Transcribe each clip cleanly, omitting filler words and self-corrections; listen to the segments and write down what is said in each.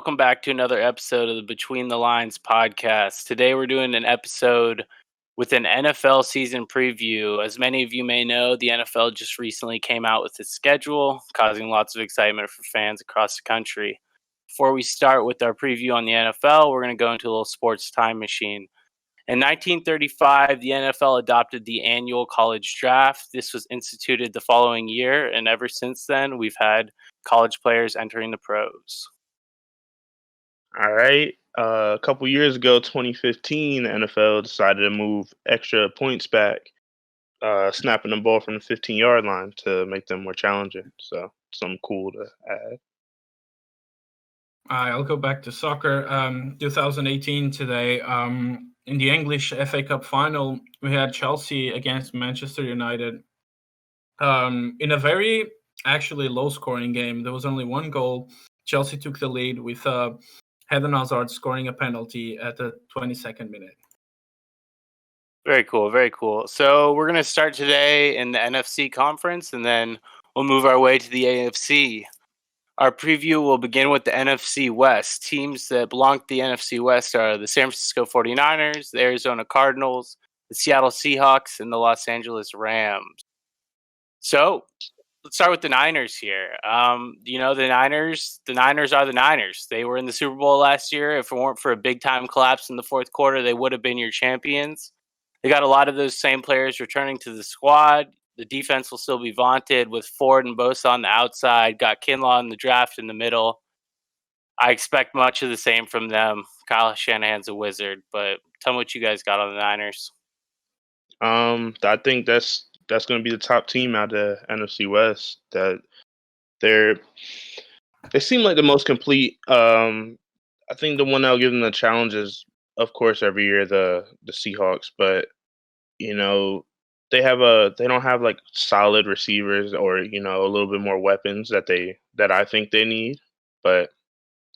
welcome back to another episode of the Between the Lines podcast. Today we're doing an episode with an NFL season preview. As many of you may know, the NFL just recently came out with its schedule, causing lots of excitement for fans across the country. Before we start with our preview on the NFL, we're going to go into a little sports time machine. In 1935, the NFL adopted the annual college draft. This was instituted the following year, and ever since then, we've had college players entering the pros. All right. A couple years ago, 2015, the NFL decided to move extra points back, snapping the ball from the 15-yard line to make them more challenging. So, something cool to add. I'll go back to soccer. 2018 today. In the English FA Cup final, we had Chelsea against Manchester United. In a very actually low-scoring game, there was only one goal. Chelsea took the lead with Eden Hazard scoring a penalty at the 22nd minute. Very cool, very cool. So we're going to start today in the NFC conference, and then we'll move our way to the AFC. Our preview will begin with the NFC West. Teams that belong to the NFC West are the San Francisco 49ers, the Arizona Cardinals, the Seattle Seahawks, and the Los Angeles Rams. So let's start with the Niners here. The Niners are the Niners. They were in the Super Bowl last year. If it weren't for a big-time collapse in the fourth quarter, they would have been your champions. They got a lot of those same players returning to the squad. The defense will still be vaunted with Ford and Bosa on the outside. Got Kinlaw in the draft in the middle. I expect much of the same from them. Kyle Shanahan's a wizard, but tell me what you guys got on the Niners. I think that's going to be the top team out of the NFC West. That they seem like the most complete. I think the one that'll give them the challenge is, of course, every year the Seahawks, but they don't have like solid receivers or a little bit more weapons that I think they need. But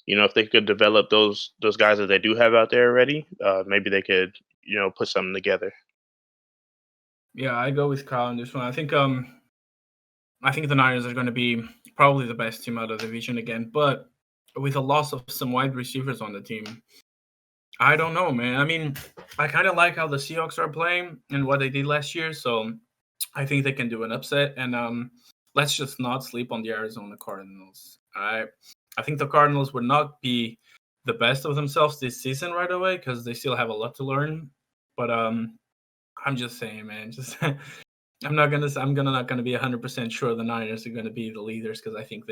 if they could develop those guys that they do have out there already, maybe they could put something together. Yeah, I go with Kyle on this one. I think the Niners are going to be probably the best team out of the division again, but with a loss of some wide receivers on the team, I don't know, man. I mean, I kind of like how the Seahawks are playing and what they did last year, so I think they can do an upset. And let's just not sleep on the Arizona Cardinals. I think the Cardinals would not be the best of themselves this season right away because they still have a lot to learn. But I'm just saying, man. I'm not gonna be 100% sure the Niners are gonna be the leaders because I think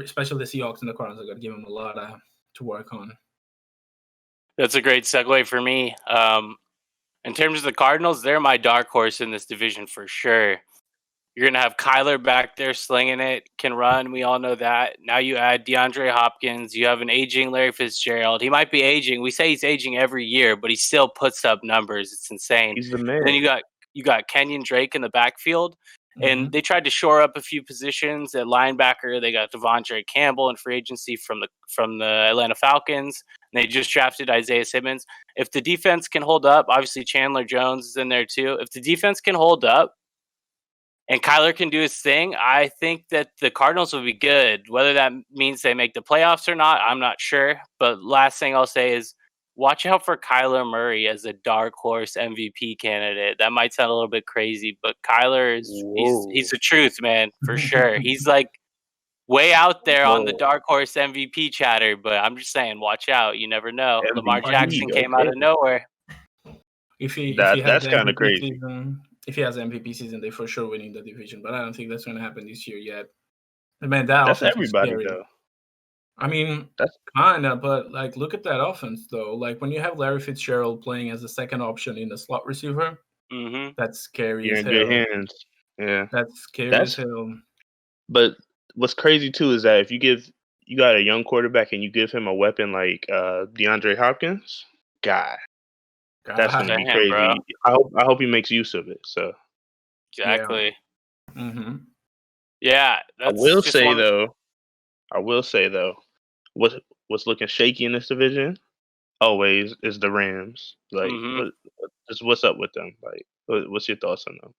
especially the Seahawks and the Cardinals, are gonna give them a lot to work on. That's a great segue for me. In terms of the Cardinals, they're my dark horse in this division for sure. You're going to have Kyler back there slinging it, can run. We all know that. Now you add DeAndre Hopkins. You have an aging Larry Fitzgerald. He might be aging. We say he's aging every year, but he still puts up numbers. It's insane. He's the man. And then you got Kenyon Drake in the backfield. And they tried to shore up a few positions at linebacker. They got Devondre Campbell in free agency from the Atlanta Falcons. And they just drafted Isaiah Simmons. If the defense can hold up, obviously Chandler Jones is in there too. If the defense can hold up and Kyler can do his thing, I think that the Cardinals will be good. Whether that means they make the playoffs or not, I'm not sure. But last thing I'll say is watch out for Kyler Murray as a dark horse MVP candidate. That might sound a little bit crazy, but Kyler he's the truth, man, for sure. He's like way out there on the dark horse MVP chatter, but I'm just saying, watch out. You never know. MVP, Lamar Jackson came out of nowhere. That's kind of crazy. If he has an MVP season, they for sure winning the division, but I don't think that's going to happen this year yet. Man, that's everybody though. I mean, that's kind of, but like, look at that offense though. Like when you have Larry Fitzgerald playing as a second option in the slot receiver, that's scary. You're in good hands. Yeah, that's scary as hell. But what's crazy too is that if you got a young quarterback and you give him a weapon like DeAndre Hopkins, God, that's gonna be crazy. Bro. I hope he makes use of it. So exactly. Yeah. Yeah, I will say though, what's looking shaky in this division always is the Rams. Like, what's up with them? Like, what's your thoughts on them?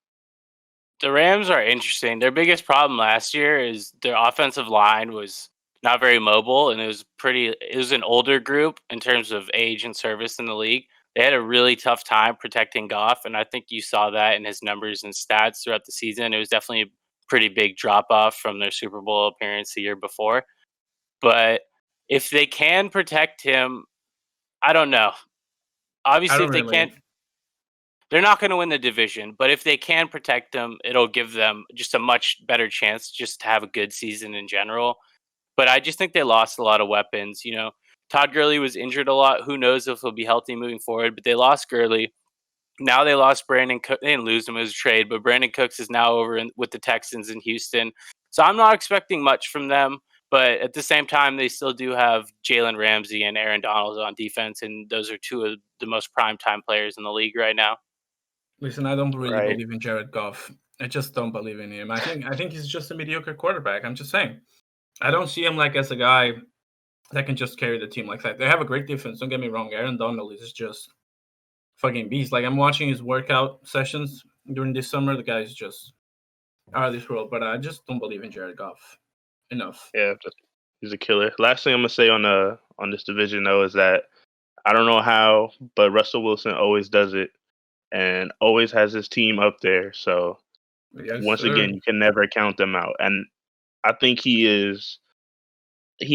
The Rams are interesting. Their biggest problem last year is their offensive line was not very mobile, and it was an older group in terms of age and service in the league. They had a really tough time protecting Goff, and I think you saw that in his numbers and stats throughout the season. It was definitely a pretty big drop off from their Super Bowl appearance the year before. But if they can protect him, I don't know. I Obviously, don't if they really. can't, they're not going to win the division. But if they can protect them, it'll give them just a much better chance just to have a good season in general. But I just think they lost a lot of weapons. Todd Gurley was injured a lot. Who knows if he'll be healthy moving forward? But they lost Gurley. Now they lost Brandon Cook. They didn't lose him as a trade, but Brandon Cooks is now over with the Texans in Houston. So I'm not expecting much from them. But at the same time, they still do have Jalen Ramsey and Aaron Donald on defense, and those are two of the most primetime players in the league right now. Listen, I don't really Right. believe in Jared Goff. I just don't believe in him. I think he's just a mediocre quarterback. I'm just saying. I don't see him like as a guy that can just carry the team like that. They have a great defense. Don't get me wrong. Aaron Donald is just fucking beast. Like I'm watching his workout sessions during this summer. The guy's just out of this world. But I just don't believe in Jared Goff enough. Yeah, he's a killer. Last thing I'm gonna say on this division though is that I don't know how, but Russell Wilson always does it and always has his team up there. So Yes, once sir. again, you can never count them out. And I think he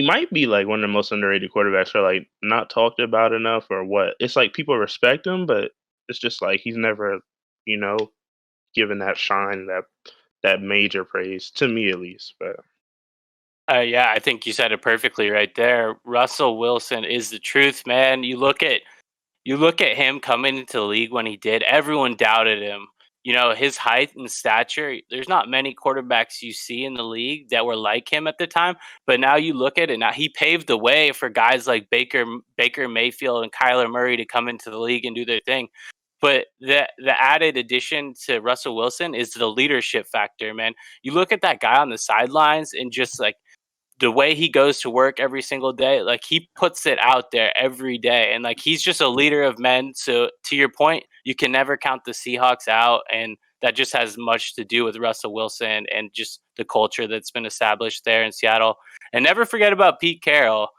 might be like one of the most underrated quarterbacks, or like not talked about enough, or what. It's like people respect him, but it's just like he's never, you know, given that shine, that major praise to me at least. But Yeah, I think you said it perfectly right there. Russell Wilson is the truth, man. You look at him coming into the league when he did. Everyone doubted him. His height and stature. There's not many quarterbacks you see in the league that were like him at the time. But now you look at it. Now he paved the way for guys like Baker Mayfield and Kyler Murray to come into the league and do their thing. But the added addition to Russell Wilson is the leadership factor, man. You look at that guy on the sidelines and just like the way he goes to work every single day, like he puts it out there every day, and like he's just a leader of men. So to your point, you can never count the Seahawks out, and that just has much to do with Russell Wilson and just the culture that's been established there in Seattle. And never forget about Pete Carroll.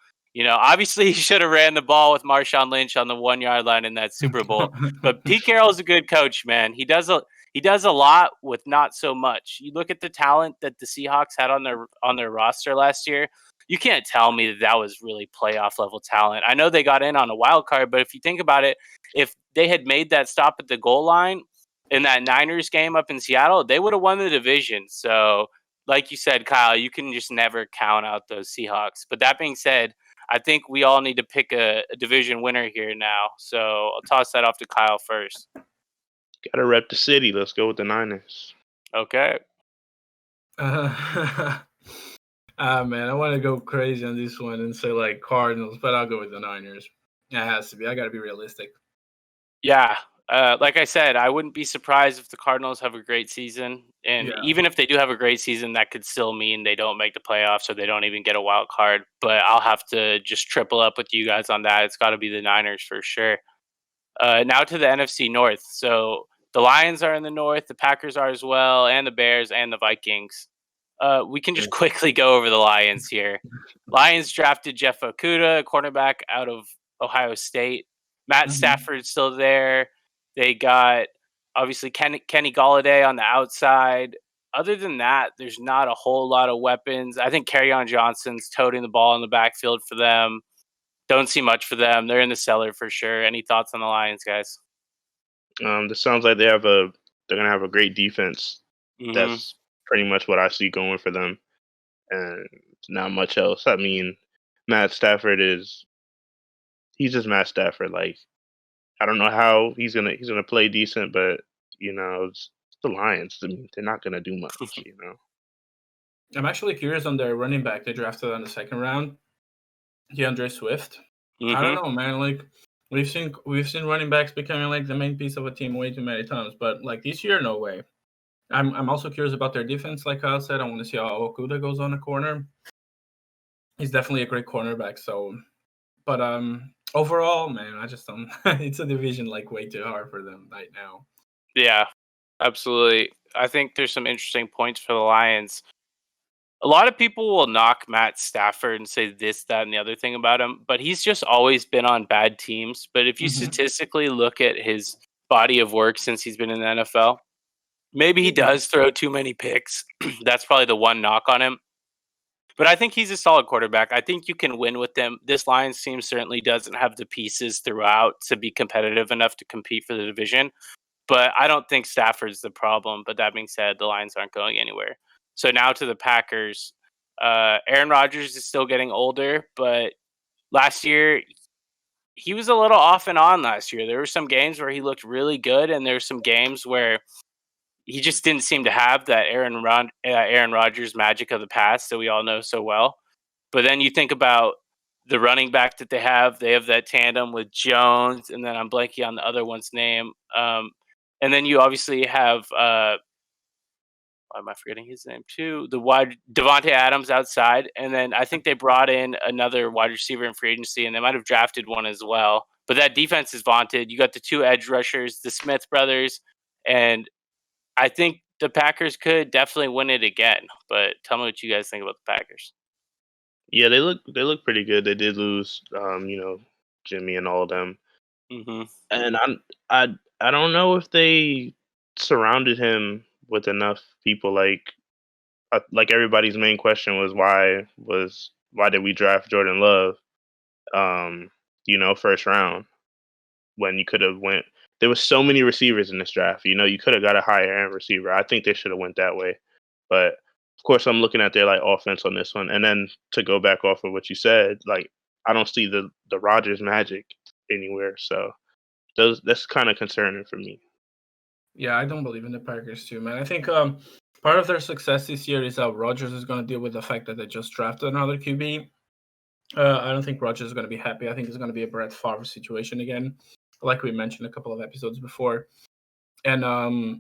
Obviously he should have ran the ball with Marshawn Lynch on the 1 yard line in that Super Bowl, but Pete Carroll's a good coach, man. He does a lot with not so much. You look at the talent that the Seahawks had on their roster last year. You can't tell me that was really playoff level talent. I know they got in on a wild card, but if you think about it, if they had made that stop at the goal line in that Niners game up in Seattle, they would have won the division. So, like you said, Kyle, you can just never count out those Seahawks. But that being said, I think we all need to pick a division winner here now. So I'll toss that off to Kyle first. gotta rep the city. Let's go with the Niners. Okay. Man, I want to go crazy on this one and say like Cardinals, but I'll go with the Niners. It has to be. I got to be realistic. Yeah. Like I said, I wouldn't be surprised if the Cardinals have a great season. And Yeah. even if they do have a great season, that could still mean they don't make the playoffs or they don't even get a wild card. But I'll have to just triple up with you guys on that. It's got to be the Niners for sure. Now to the NFC North. So the Lions are in the North, the Packers are as well, and the Bears and the Vikings. We can just quickly go over the Lions here. Lions drafted Jeff Okudah, a cornerback out of Ohio State. Matt Stafford's still there. They got, obviously, Kenny Golladay on the outside. Other than that, there's not a whole lot of weapons. I think Kerryon Johnson's toting the ball in the backfield for them. Don't see much for them. They're in the cellar for sure. Any thoughts on the Lions, guys? This sounds like they're gonna have a great defense. Mhm. That's pretty much what I see going for them, and not much else. I mean, Matt Stafford he's just Matt Stafford. Like, I don't know how he's gonna play decent, but it's the Lions. I mean, they're not gonna do much. I'm actually curious on their running back they drafted in the second round, DeAndre Swift. I don't know, man. Like we've seen running backs becoming like the main piece of a team way too many times, but like this year, no way. I'm also curious about their defense. Like Kyle said, I want to see how Okudah goes on the corner. He's definitely a great cornerback. So, but overall, man, I just don't. It's a division like way too hard for them right now. Yeah, absolutely. I think there's some interesting points for the Lions. a lot of people will knock Matt Stafford and say this, that, and the other thing about him, but he's just always been on bad teams. But if you statistically look at his body of work since he's been in the NFL, maybe he does throw too many picks. That's probably the one knock on him. But I think he's a solid quarterback. I think you can win with him. This Lions team certainly doesn't have the pieces throughout to be competitive enough to compete for the division. But I don't think Stafford's the problem. But that being said, the Lions aren't going anywhere. So now to the Packers. Aaron Rodgers is still getting older, but last year he was a little off and on last year. There were some games where he looked really good, and there were some games where he just didn't seem to have that Aaron Rodgers magic of the past that we all know so well. But then you think about the running back that they have. They have that tandem with Jones, and then I'm blanking on the other one's name. And then you obviously have why am I forgetting his name too? The wide Devontae Adams outside, and then I think they brought in another wide receiver in free agency, and they might have drafted one as well. But that defense is vaunted. You got the two edge rushers, the Smith brothers, and I think the Packers could definitely win it again. But tell me what you guys think about the Packers. Yeah, they look pretty good. They did lose, Jimmy and all of them, Mm-hmm. and I don't know if they surrounded him with enough people. Like everybody's main question was why did we draft Jordan Love, first round when you could have went. There was so many receivers in this draft. You could have got a higher end receiver. I think they should have went that way, but of course, I'm looking at their offense on this one, and then to go back off of what you said, I don't see the Rodgers magic anywhere. So that's kind of concerning for me. Yeah, I don't believe in the Packers too, man. I think part of their success this year is that Rodgers is going to deal with the fact that they just drafted another QB. I don't think Rodgers is going to be happy. I think it's going to be a Brett Favre situation again, like we mentioned a couple of episodes before. And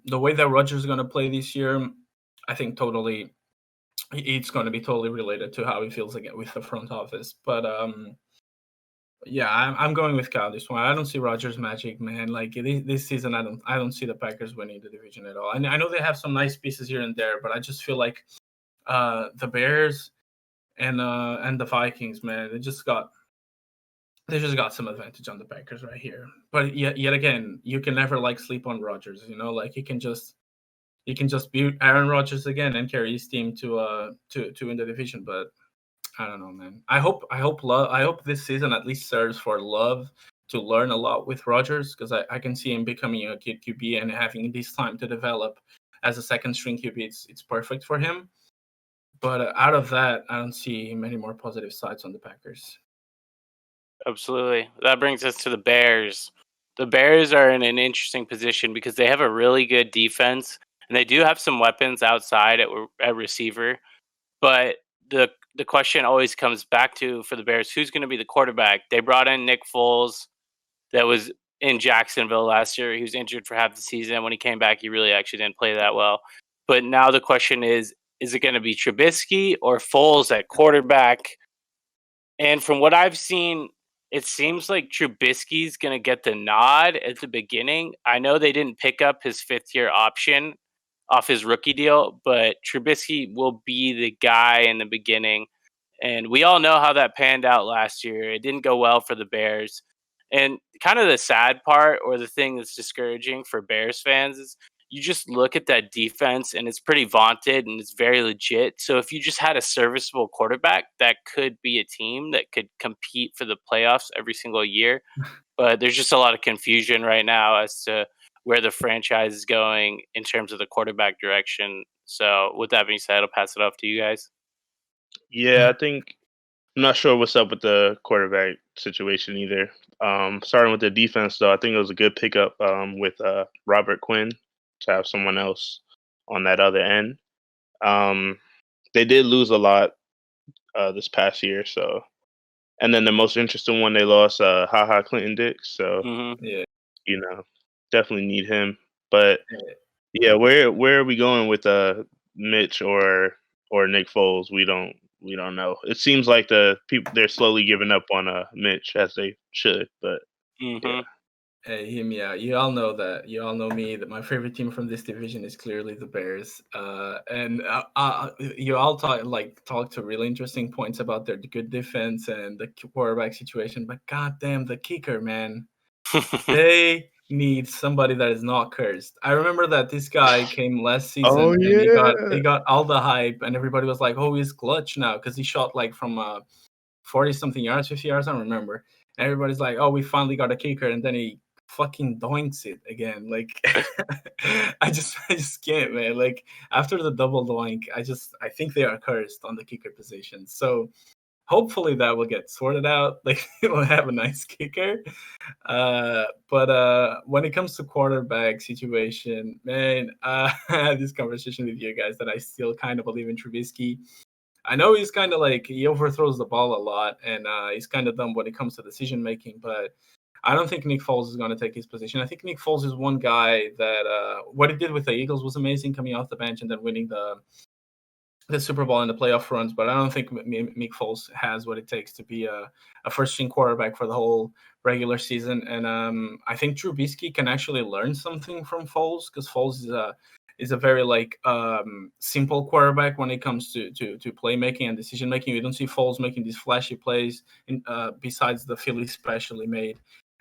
the way that Rodgers is going to play this year, I think it's going to be totally related to how he feels again with the front office. But yeah, I'm going with Kyle this one. I don't see Rodgers magic, man. Like this season, I don't see the Packers winning the division at all. I know they have some nice pieces here and there, but I just feel like the Bears and the Vikings, man, they just got some advantage on the Packers right here. But yet again, you can never sleep on Rodgers. You can just beat Aaron Rodgers again and carry his team to win the division. But I don't know, man. I hope this season at least serves for Love to learn a lot with Rodgers, because I can see him becoming a kid QB and having this time to develop as a second string QB. It's perfect for him. But out of that, I don't see many more positive sides on the Packers. Absolutely. That brings us to the Bears. The Bears are in an interesting position because they have a really good defense, and they do have some weapons outside at receiver. But the question always comes back to, for the Bears, who's going to be the quarterback? They brought in Nick Foles, that was in Jacksonville last year. He was injured for half the season. When he came back, he really actually didn't play that well. But now the question is it going to be Trubisky or Foles at quarterback? And from what I've seen, it seems like Trubisky's going to get the nod at the beginning. I know they didn't pick up his fifth-year option off his rookie deal, but Trubisky will be the guy in the beginning. And we all know how that panned out last year. It didn't go well for the Bears. And kind of the sad part, or the thing that's discouraging for Bears fans, is you just look at that defense and it's pretty vaunted and it's very legit. So if you just had a serviceable quarterback, that could be a team that could compete for the playoffs every single year. But there's just a lot of confusion right now as to where the franchise is going in terms of the quarterback direction. So with that being said, I'll pass it off to you guys. Yeah, I'm not sure what's up with the quarterback situation either. Starting with the defense, though, I think it was a good pickup with Robert Quinn to have someone else on that other end. They did lose a lot this past year, so. And then the most interesting one, they lost HaHa Clinton Dix, so Yeah. Definitely need him. But yeah, where are we going with Mitch or Nick Foles? We don't know. It seems like the people, they're slowly giving up on Mitch, as they should. But yeah. Hey, hear me out. You all know that. You all know me. That my favorite team from this division is clearly the Bears. And you all talk to really interesting points about their good defense and the quarterback situation. But goddamn, the kicker, man, they need somebody that is not cursed. I remember that this guy came last season and he got all the hype, and everybody was like, "Oh, he's clutch now," because he shot like from 40 something yards, 50 yards, I don't remember. And everybody's like, "Oh, we finally got a kicker," and then he fucking doinks it again. Like, I just can't, man. Like, after the double doink, I think they are cursed on the kicker position. So hopefully that will get sorted out. Like, we'll have a nice kicker. But when it comes to quarterback situation, man, I had this conversation with you guys that I still kind of believe in Trubisky. I know he's kind of like he overthrows the ball a lot, and he's kind of dumb when it comes to decision making. But I don't think Nick Foles is going to take his position. I think Nick Foles is one guy that what he did with the Eagles was amazing, coming off the bench and then winning the Super Bowl and the playoff runs. But I don't think Nick Foles has what it takes to be a first-string quarterback for the whole regular season. And I think Trubisky can actually learn something from Foles, because Foles is a very simple quarterback when it comes to playmaking and decision making. You don't see Foles making these flashy plays besides the Philly specially made.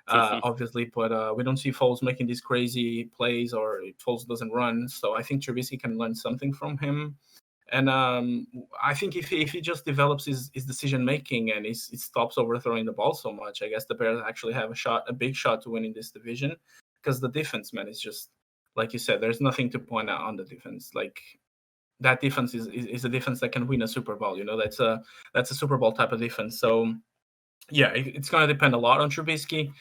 Obviously, but we don't see Foles making these crazy plays, or Foles doesn't run. So I think Trubisky can learn something from him. And I think if he just develops his decision making and he stops overthrowing the ball so much, I guess the Bears actually have a big shot to win in this division, because the defense, man, is just like you said. There's nothing to point out on the defense. Like, that defense is a defense that can win a Super Bowl. You know, that's a Super Bowl type of defense. So yeah, it's going to depend a lot on Trubisky.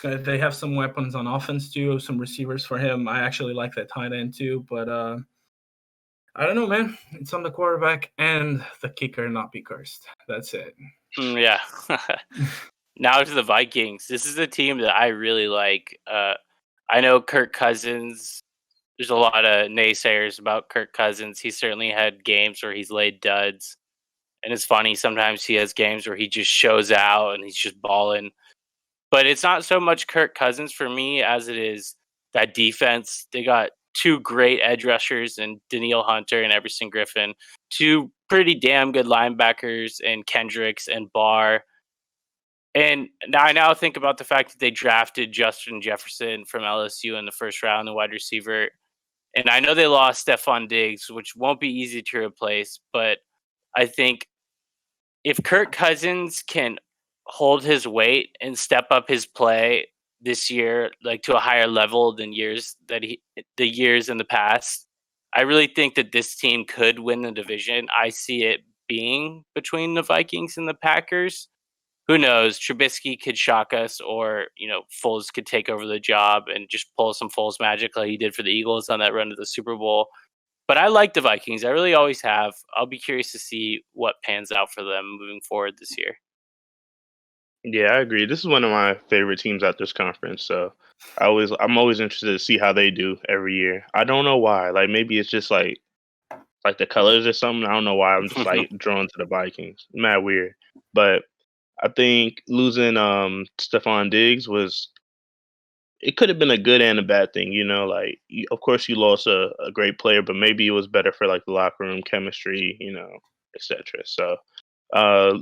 They have some weapons on offense too, some receivers for him. I actually like that tight end too, but I don't know, man. It's on the quarterback and the kicker not be cursed. That's it. Yeah. Now to the Vikings. This is a team that I really like. I know Kirk Cousins. There's a lot of naysayers about Kirk Cousins. He certainly had games where he's laid duds. And it's funny, sometimes he has games where he just shows out and he's just balling. But it's not so much Kirk Cousins for me as it is that defense. They got two great edge rushers in Danielle Hunter and Everson Griffin, two pretty damn good linebackers in Kendricks and Barr. And I now think about the fact that they drafted Justin Jefferson from LSU in the first round, the wide receiver. And I know they lost Stephon Diggs, which won't be easy to replace, but I think if Kirk Cousins can hold his weight and step up his play this year, like to a higher level than the years in the past, I really think that this team could win the division. I see it being between the Vikings and the Packers. Who knows? Trubisky could shock us, or Foles could take over the job and just pull some Foles magic like he did for the Eagles on that run to the Super Bowl. But I like the Vikings. I really always have. I'll be curious to see what pans out for them moving forward this year. Yeah, I agree. This is one of my favorite teams at this conference. So I'm always interested to see how they do every year. I don't know why. Like, maybe it's just like the colors or something. I don't know why I'm just like drawn to the Vikings. Mad weird. But I think losing Stephon Diggs it could have been a good and a bad thing. Of course you lost a great player, but maybe it was better for like the locker room chemistry, etc. So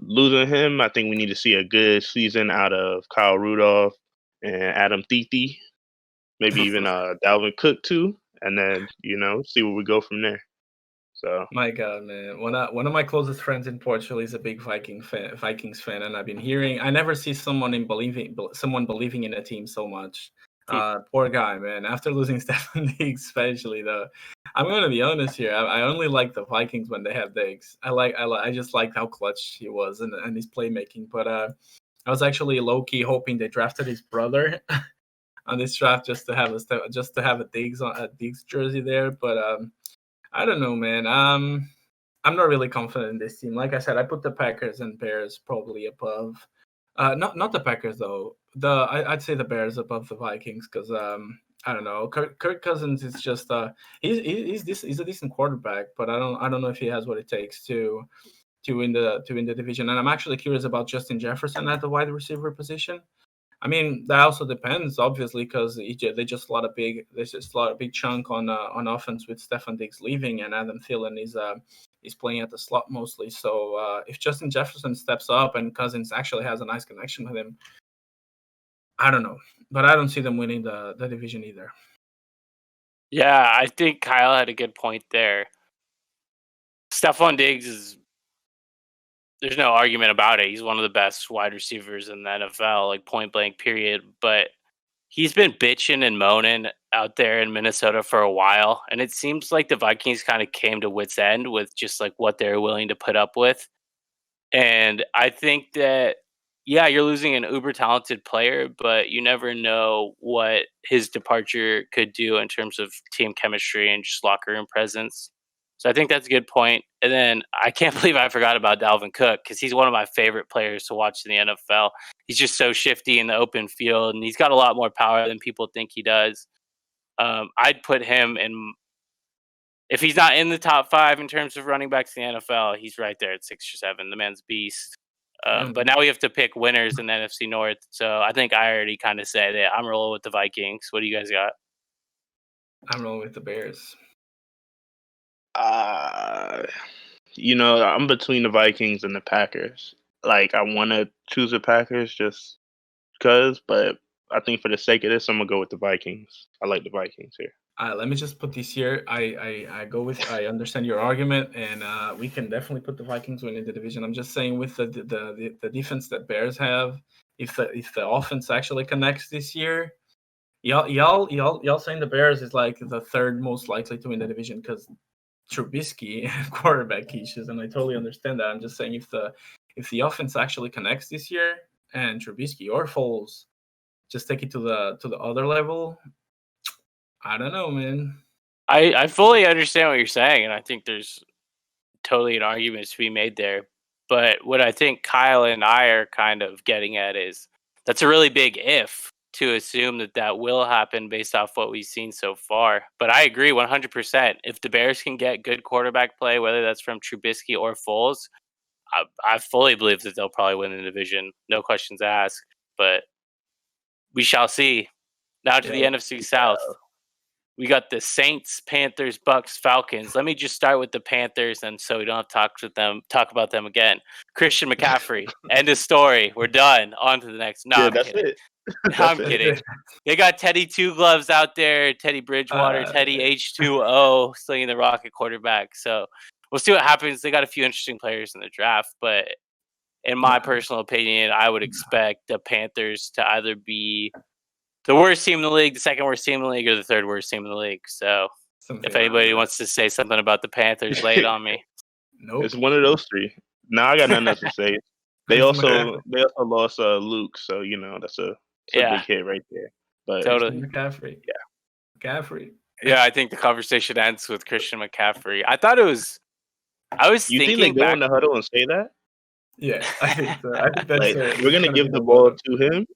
losing him, I think we need to see a good season out of Kyle Rudolph and Adam Thielen, maybe even Dalvin Cook too, and then see where we go from there. So my God, man, one of my closest friends in Portugal is a big Vikings fan, and I've been hearing. I never see someone believing in a team so much. Poor guy, man. After losing Stephon Diggs, especially though, I'm going to be honest here. I only like the Vikings when they have Diggs. I just like how clutch he was and his playmaking. But I was actually low key hoping they drafted his brother on this draft just to have a Diggs jersey there. But I don't know, man. I'm not really confident in this team. Like I said, I put the Packers and Bears probably above. Not the Packers though. I'd say the Bears above the Vikings, because I don't know. Kirk Cousins is just he's a decent quarterback, but I don't know if he has what it takes to win the division. And I'm actually curious about Justin Jefferson at the wide receiver position. I mean, that also depends, obviously, because they just a lot of big chunk on offense with Stefan Diggs leaving and Adam Thielen is playing at the slot mostly. So if Justin Jefferson steps up and Cousins actually has a nice connection with him, I don't know, but I don't see them winning the division either. Yeah, I think Kyle had a good point there. Stephon Diggs is, there's no argument about it. He's one of the best wide receivers in the NFL, like point blank, period. But he's been bitching and moaning out there in Minnesota for a while. And it seems like the Vikings kind of came to wits' end with just like what they're willing to put up with. And I think that, yeah, you're losing an uber talented player, but you never know what his departure could do in terms of team chemistry and just locker room presence. So I think that's a good point. And then I can't believe I forgot about Dalvin Cook because he's one of my favorite players to watch in the NFL. He's just so shifty in the open field, and he's got a lot more power than people think he does. I'd put him in. If he's not in the top 5 in terms of running backs in the NFL, he's right there at 6 or 7. The man's beast. But now we have to pick winners in the NFC North. So I think I already kind of said it. I'm rolling with the Vikings. What do you guys got? I'm rolling with the Bears. I'm between the Vikings and the Packers. Like, I want to choose the Packers just because, but I think for the sake of this, I'm gonna go with the Vikings. I like the Vikings here. Let me just put this here. I understand your argument, and we can definitely put the Vikings winning the division. I'm just saying with the defense that Bears have, if the offense actually connects this year, y'all saying the Bears is like the third most likely to win the division because Trubisky quarterback issues, and I totally understand that. I'm just saying if the offense actually connects this year and Trubisky or Foles just take it to the other level, I don't know, man. I fully understand what you're saying, and I think there's totally an argument to be made there. But what I think Kyle and I are kind of getting at is that's a really big if to assume that will happen based off what we've seen so far. But I agree 100%. If the Bears can get good quarterback play, whether that's from Trubisky or Foles, I fully believe that they'll probably win the division. No questions asked. But we shall see. Now to the NFC South. We got the Saints, Panthers, Bucks, Falcons. Let me just start with the Panthers, and so we don't have to talk about them again. Christian McCaffrey, end of story. We're done. On to the next. No, I'm kidding. It. I'm kidding. They got Teddy Two Gloves out there, Teddy Bridgewater, Teddy H2O, slinging the rocket quarterback. So we'll see what happens. They got a few interesting players in the draft, but in my personal opinion, I would expect the Panthers to either be the worst team in the league, the second worst team in the league, or the third worst team in the league. So if anybody wants to say something about the Panthers, lay it on me. Nope. It's one of those three. No, I got nothing else to say. They also lost Luke, so that's a big hit right there. But totally McCaffrey. Yeah. McCaffrey. Yeah, I think the conversation ends with Christian McCaffrey. I was you thinking think they go in the huddle and say that? Yeah, I think so. I think that's we're gonna give the ball to him.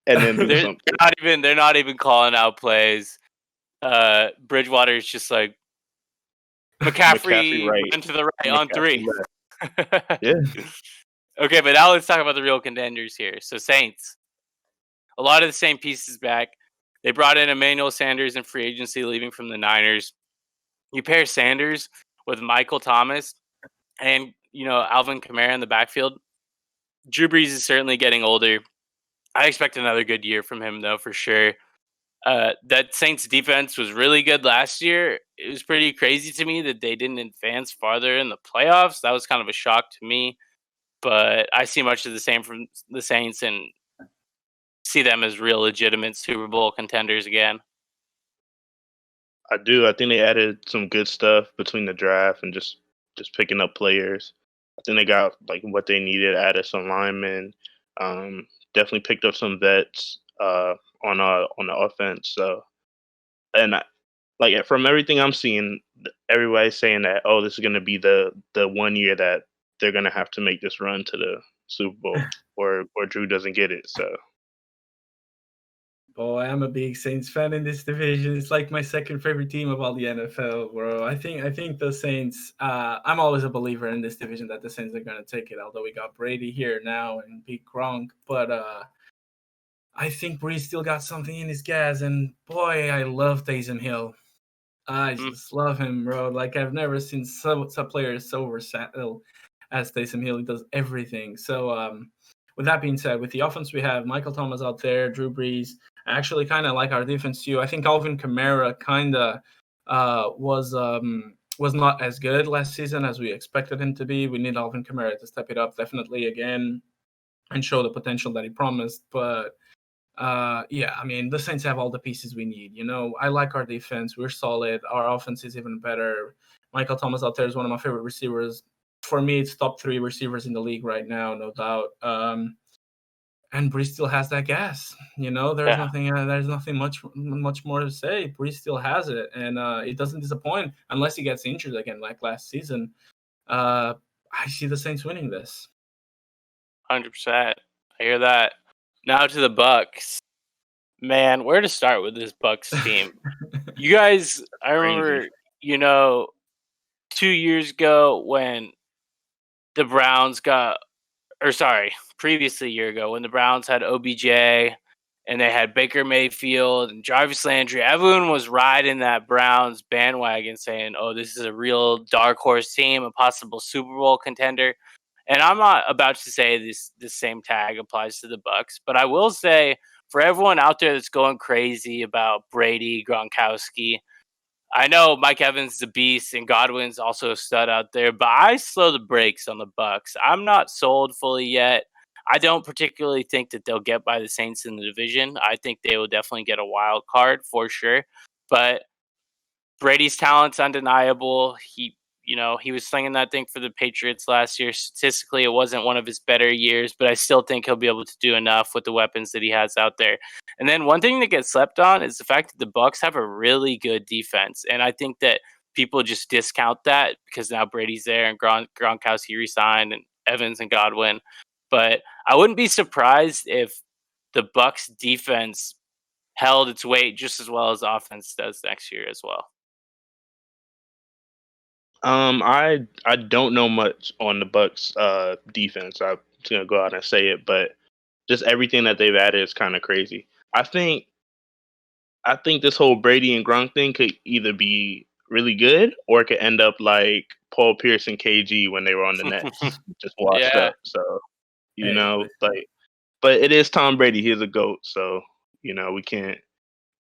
And then they're not even calling out plays. Bridgewater is just like McCaffrey right. went to the right on 3. Yeah. Okay, but now let's talk about the real contenders here. So Saints, a lot of the same pieces back. They brought in Emmanuel Sanders in free agency, leaving from the Niners. You pair Sanders with Michael Thomas and Alvin Kamara in the backfield. Drew Brees is certainly getting older. I expect another good year from him, though, for sure. That Saints defense was really good last year. It was pretty crazy to me that they didn't advance farther in the playoffs. That was kind of a shock to me. But I see much of the same from the Saints and see them as real legitimate Super Bowl contenders again. I do. I think they added some good stuff between the draft and just picking up players. I think they got what they needed, added some linemen. Definitely picked up some vets on the offense. So, and from everything I'm seeing, everybody's saying that this is going to be the 1 year that they're going to have to make this run to the Super Bowl, or Drew doesn't get it. So, boy, I'm a big Saints fan in this division. It's like my second favorite team of all the NFL, bro. I think the Saints. I'm always a believer in this division that the Saints are going to take it. Although we got Brady here now and Big Gronk, but I think Brees still got something in his gas, and boy, I love Taysom Hill. I Mm. just love him, bro. Like I've never seen some players so versatile as Taysom Hill. He does everything. So, with that being said, with the offense we have Michael Thomas out there, Drew Brees. I actually kind of like our defense too. I think Alvin Kamara kind of was not as good last season as we expected him to be. We need Alvin Kamara to step it up definitely again and show the potential that he promised. But yeah, I mean, the Saints have all the pieces we need. You know, I like our defense. We're solid. Our offense is even better. Michael Thomas out there is one of my favorite receivers. For me, it's top 3 receivers in the league right now, no doubt. And Brees still has that gas. You know, there's Yeah. nothing much more to say. Brees still has it, and it doesn't disappoint unless he gets injured again, like last season. I see the Saints winning this. 100%. I hear that. Now to the Bucks. Man, where to start with this Bucks team? You guys, I remember, 2 years ago when the Browns previously a year ago when the Browns had OBJ and they had Baker Mayfield and Jarvis Landry. Everyone was riding that Browns bandwagon saying, oh, this is a real dark horse team, a possible Super Bowl contender. And I'm not about to say this same tag applies to the Bucks, but I will say for everyone out there that's going crazy about Brady, Gronkowski, I know Mike Evans is a beast and Godwin's also a stud out there, but I slow the brakes on the Bucks. I'm not sold fully yet. I don't particularly think that they'll get by the Saints in the division. I think they will definitely get a wild card for sure. But Brady's talent's undeniable. He was slinging that thing for the Patriots last year. Statistically, it wasn't one of his better years, but I still think he'll be able to do enough with the weapons that he has out there. And then one thing that gets slept on is the fact that the Bucks have a really good defense, and I think that people just discount that because now Brady's there and Gronkowski resigned and Evans and Godwin. But I wouldn't be surprised if the Bucks defense held its weight just as well as offense does next year as well. I don't know much on the Bucks defense. I'm just gonna go out and say it, but just everything that they've added is kind of crazy. I think this whole Brady and Gronk thing could either be really good or it could end up like Paul Pierce and KG when they were on the Nets, just washed Yeah. up. So Hey, but it is Tom Brady. He's a goat, so we can't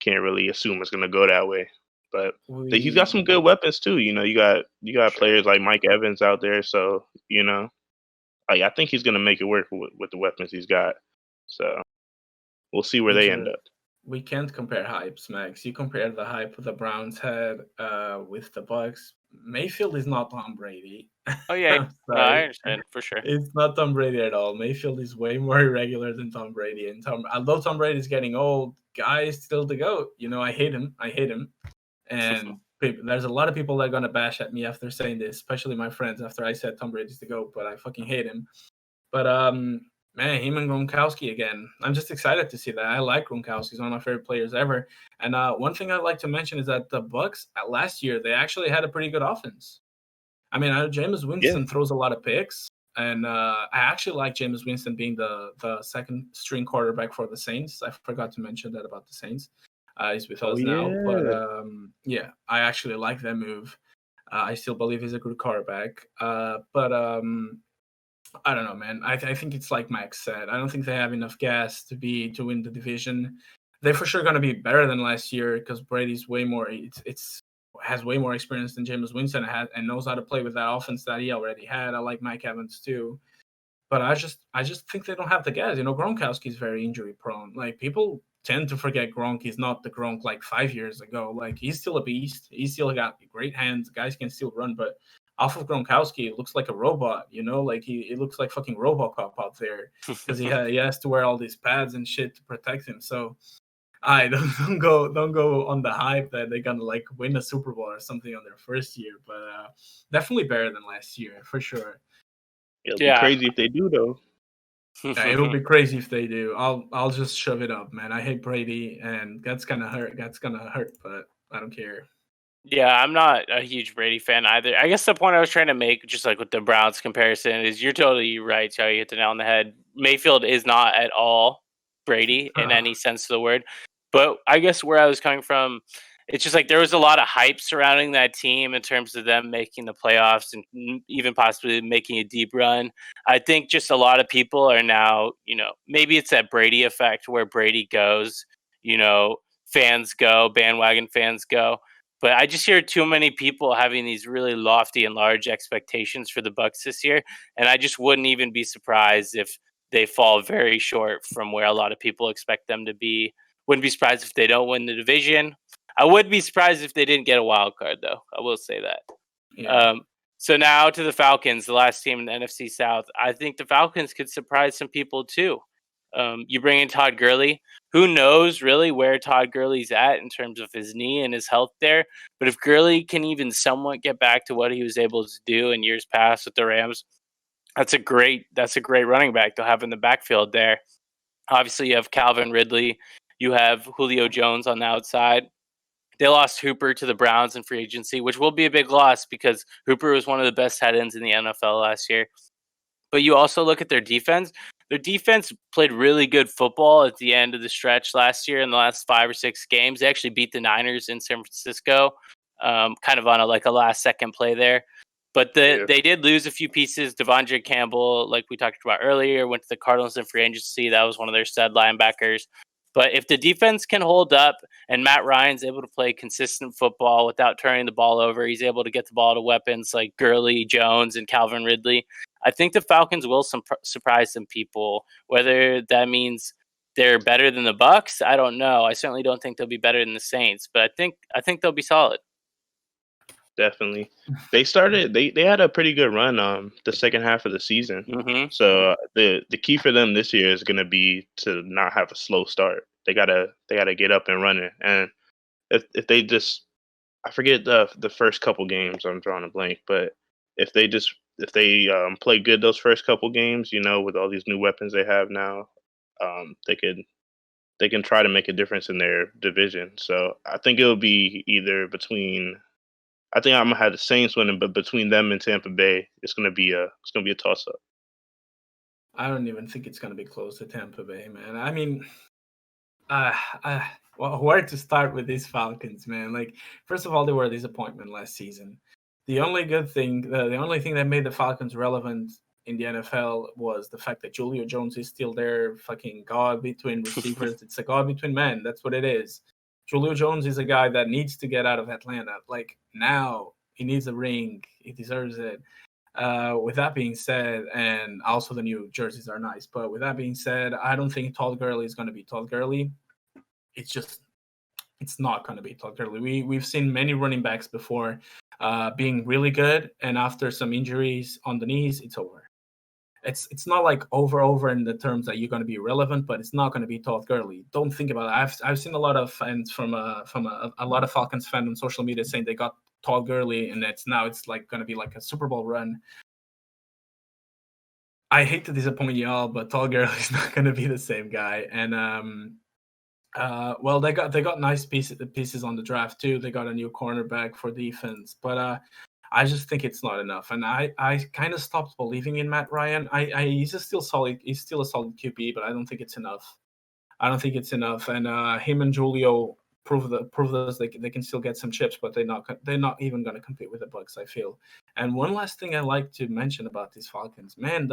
really assume it's gonna go that way. But he's got some good weapons too. You got Sure. players like Mike Evans out there, so I think he's gonna make it work with the weapons he's got. So we'll see where they end up. We can't compare hypes, Max. You compare the hype the Browns had with the Bucks. Mayfield is not Tom Brady. Oh yeah, I'm no, sorry. I understand for sure. It's not Tom Brady at all. Mayfield is way more irregular than Tom Brady. And although Tom Brady is getting old, guy is still the GOAT. I hate him. And there's a lot of people that are gonna bash at me after saying this, especially my friends after I said Tom Brady's the GOAT, but I fucking hate him. But man, him and Gronkowski again. I'm just excited to see that. I like Gronkowski. He's one of my favorite players ever. And one thing I'd like to mention is that the Bucks last year they actually had a pretty good offense. I mean, Jameis Winston throws a lot of picks, and I actually like Jameis Winston being the second string quarterback for the Saints. I forgot to mention that about the Saints. He's with us now, but yeah, I actually like that move. I still believe he's a good quarterback, but I don't know, man. I think it's like Max said. I don't think they have enough gas to win the division. They're for sure going to be better than last year because Brady's way more. Has way more experience than Jameis Winston had and knows how to play with that offense that he already had. I like Mike Evans too, but I just think they don't have the gas. Gronkowski is very injury prone. Like people tend to forget Gronk is not the Gronk like 5 years ago. Like he's still a beast. He's still got great hands. Guys can still run, but off of Gronkowski, it looks like a robot. Like it looks like fucking RoboCop out there because he has to wear all these pads and shit to protect him. So I don't go on the hype that they're gonna like win a Super Bowl or something on their first year, but definitely better than last year for sure. It'll be crazy if they do, though. Yeah, it'll be crazy if they do. I'll just shove it up, man. I hate Brady, and that's gonna hurt. But I don't care. Yeah, I'm not a huge Brady fan either. I guess the point I was trying to make, just like with the Browns comparison, is you're totally right, Joe. You hit the nail on the head. Mayfield is not at all Brady in any sense of the word. But I guess where I was coming from, it's just like there was a lot of hype surrounding that team in terms of them making the playoffs and even possibly making a deep run. I think just a lot of people are now, maybe it's that Brady effect where Brady goes, fans go, bandwagon fans go. But I just hear too many people having these really lofty and large expectations for the Bucks this year, and I just wouldn't even be surprised if they fall very short from where a lot of people expect them to be. Wouldn't be surprised if they don't win the division. I would be surprised if they didn't get a wild card, though. I will say that. Yeah. So now to the Falcons, the last team in the NFC South. I think the Falcons could surprise some people too. You bring in Todd Gurley. Who knows really where Todd Gurley's at in terms of his knee and his health there? But if Gurley can even somewhat get back to what he was able to do in years past with the Rams, that's a great running back to have in the backfield there. Obviously, you have Calvin Ridley. You have Julio Jones on the outside. They lost Hooper to the Browns in free agency, which will be a big loss because Hooper was one of the best tight ends in the NFL last year. But you also look at their defense. Their defense played really good football at the end of the stretch last year in the last 5 or 6 games. They actually beat the Niners in San Francisco, kind of on a last-second play there. But they did lose a few pieces. Devondre Campbell, like we talked about earlier, went to the Cardinals in free agency. That was one of their stud linebackers. But if the defense can hold up and Matt Ryan's able to play consistent football without turning the ball over, he's able to get the ball to weapons like Gurley, Jones, and Calvin Ridley, I think the Falcons will surprise some people. Whether that means they're better than the Bucks, I don't know. I certainly don't think they'll be better than the Saints, but I think they'll be solid. Definitely. They had a pretty good run the second half of the season. Mm-hmm. So the key for them this year is going to be to not have a slow start. They gotta get up and running. And if they just, I forget the first couple games, I'm drawing a blank, but if they play good those first couple games, with all these new weapons they have now, they can try to make a difference in their division. So I think it'll be either between. I think I'm gonna have the Saints winning, but between them and Tampa Bay, it's gonna be a toss up. I don't even think it's gonna be close to Tampa Bay, man. I mean, where to start with these Falcons, man? Like, first of all, they were a disappointment last season. The only good thing, the only thing that made the Falcons relevant in the NFL was the fact that Julio Jones is still there, fucking god between receivers. It's a god between men. That's what it is. Julio Jones is a guy that needs to get out of Atlanta. Like, now he needs a ring. He deserves it. With that being said, and also the new jerseys are nice, but with that being said, I don't think Todd Gurley is going to be Todd Gurley. It's not going to be Todd Gurley. We've seen many running backs before being really good, and after some injuries on the knees, it's over. It's not like over in the terms that you're going to be relevant, but it's not going to be Todd Gurley. Don't think about it. I've seen a lot of fans from a lot of Falcons fans on social media saying they got Todd Gurley and it's like going to be like a Super Bowl run. I hate to disappoint y'all, but Todd Gurley is not going to be the same guy. And well, they got nice pieces on the draft too. They got a new cornerback for defense, but I just think it's not enough, and I kind of stopped believing in Matt Ryan. He's still solid. He's still a solid QB, but I don't think it's enough. And him and Julio prove us they can still get some chips, but they're not even going to compete with the Bucks, I feel. And one last thing I like to mention about these Falcons, man,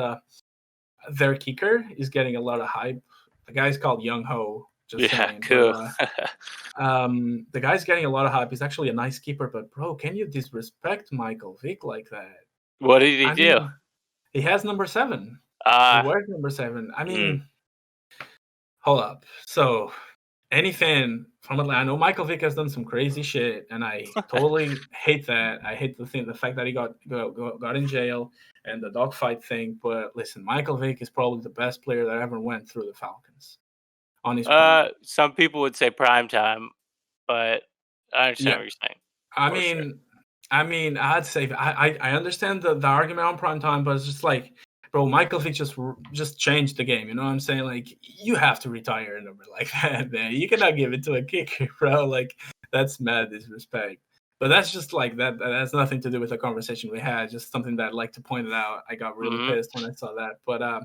their kicker is getting a lot of hype. The guy's called Young Ho. Just saying. Cool. The guy's getting a lot of hype. He's actually a nice keeper, but bro, can you disrespect Michael Vick like that? What did he do? He has number 7. He wears number 7. I mean, hold up. So, any fan from Atlanta, I know Michael Vick has done some crazy shit, and I totally hate that. I hate the fact that he got in jail and the dogfight thing. But listen, Michael Vick is probably the best player that ever went through the Falcons. On his some people would say prime time, but I understand what you're saying. I mean, I'd say I understand the argument on prime time, but it's just like, bro, Michael Vick just changed the game. You know what I'm saying? Like, you have to retire a number like that, man. You cannot give it to a kicker, bro. Like, that's mad disrespect. But that's just like that. That has nothing to do with the conversation we had. Just something that I'd like to point it out. I got really pissed when I saw that. But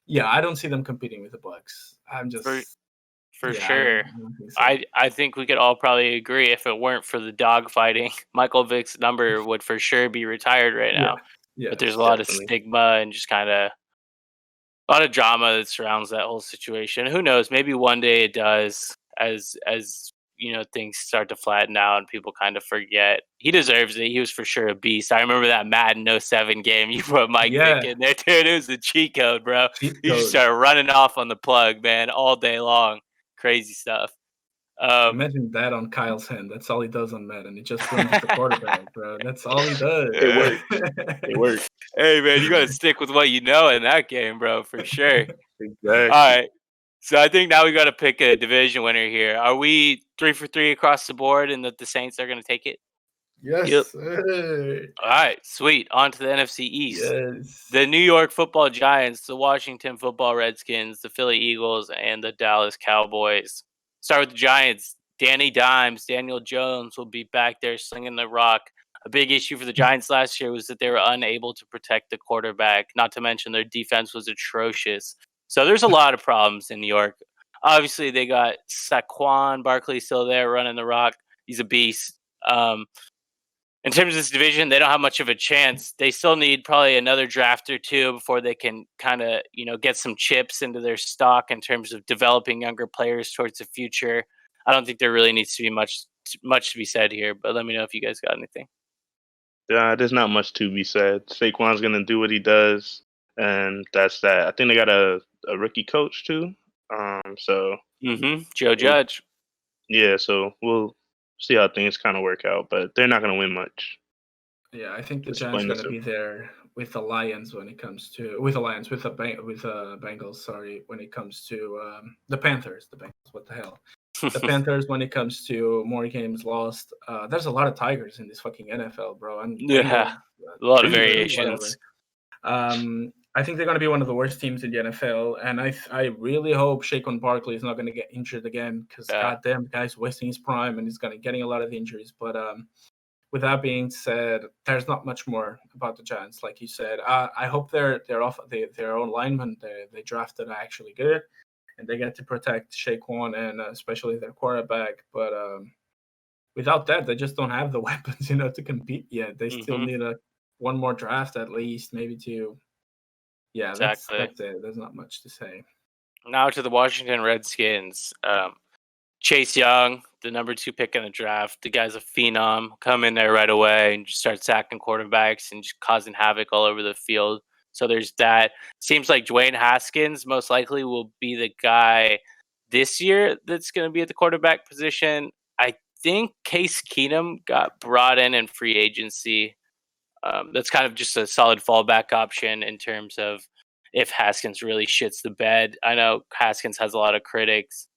yeah, I don't see them competing with the Bucks. I'm just For yeah, sure. I don't think so. I think we could all probably agree if it weren't for the dog fighting, Michael Vick's number would for sure be retired right now. Yeah, But there's a lot definitely. of stigma and just kind of a lot of drama that surrounds that whole situation. Who knows? Maybe one day it does, as you know, things start to flatten out and people kind of forget. He deserves it. He was for sure a beast. I remember that Madden 07 game. You put Mike Vick in there, dude. It was a cheat code, bro. cheat He just code. started running off on the plug, man, all day long. Crazy stuff. Imagine that on Kyle's hand. That's all he does on Madden. He just runs the quarterback, bro. That's all he does. It worked. It worked. Hey, man, you got to stick with what you know in that game, bro, for sure. Exactly. All right. So I think now we got to pick a division winner here. Are we 3 for 3 across the board and that the Saints are going to take it? Yes. Yep. Sir. All right, sweet. On to the NFC East. Yes. The New York Football Giants, the Washington Football Redskins, the Philly Eagles, and the Dallas Cowboys. Start with the Giants. Danny Dimes, Daniel Jones will be back there slinging the rock. A big issue for the Giants last year was that they were unable to protect the quarterback, not to mention their defense was atrocious. So there's a lot of problems in New York. Obviously, they got Saquon Barkley still there running the rock. He's a beast. In terms of this division, they don't have much of a chance. They still need probably another draft or two before they can kind of, get some chips into their stock in terms of developing younger players towards the future. I don't think there really needs to be much to be said here, but let me know if you guys got anything. There's not much to be said. Saquon's gonna do what he does, and that's that. I think they got a rookie coach too. So Joe Judge. yeah, so we'll see how things kind of work out, but they're not gonna win much. Yeah, I think the Just Giants plain are and going to be there with the Lions when it comes to with the Bengals. Sorry, when it comes to the Panthers. The Bengals. What the hell? The Panthers when it comes to more games lost. There's a lot of Tigers in this fucking NFL, bro. And Yeah, a lot of whatever. variations. I think they're going to be one of the worst teams in the NFL, and I really hope Saquon Barkley is not going to get injured again because goddamn, the guy's wasting his prime and he's going to getting a lot of injuries. But with that being said, there's not much more about the Giants, like you said. I hope their own linemen they drafted are actually good, and they get to protect Saquon and especially their quarterback. But without that, they just don't have the weapons, to compete yet. They still need one more draft at least, maybe two. Yeah, Exactly. that's it. There's not much to say. Now to the Washington Redskins. Chase Young, the number 2 pick in the draft. The guy's a phenom. Come in there right away and just start sacking quarterbacks and just causing havoc all over the field. So there's that. Seems like Dwayne Haskins most likely will be the guy this year that's going to be at the quarterback position. I think Case Keenum got brought in free agency. That's kind of just a solid fallback option in terms of if Haskins really shits the bed. I know Haskins has a lot of critics.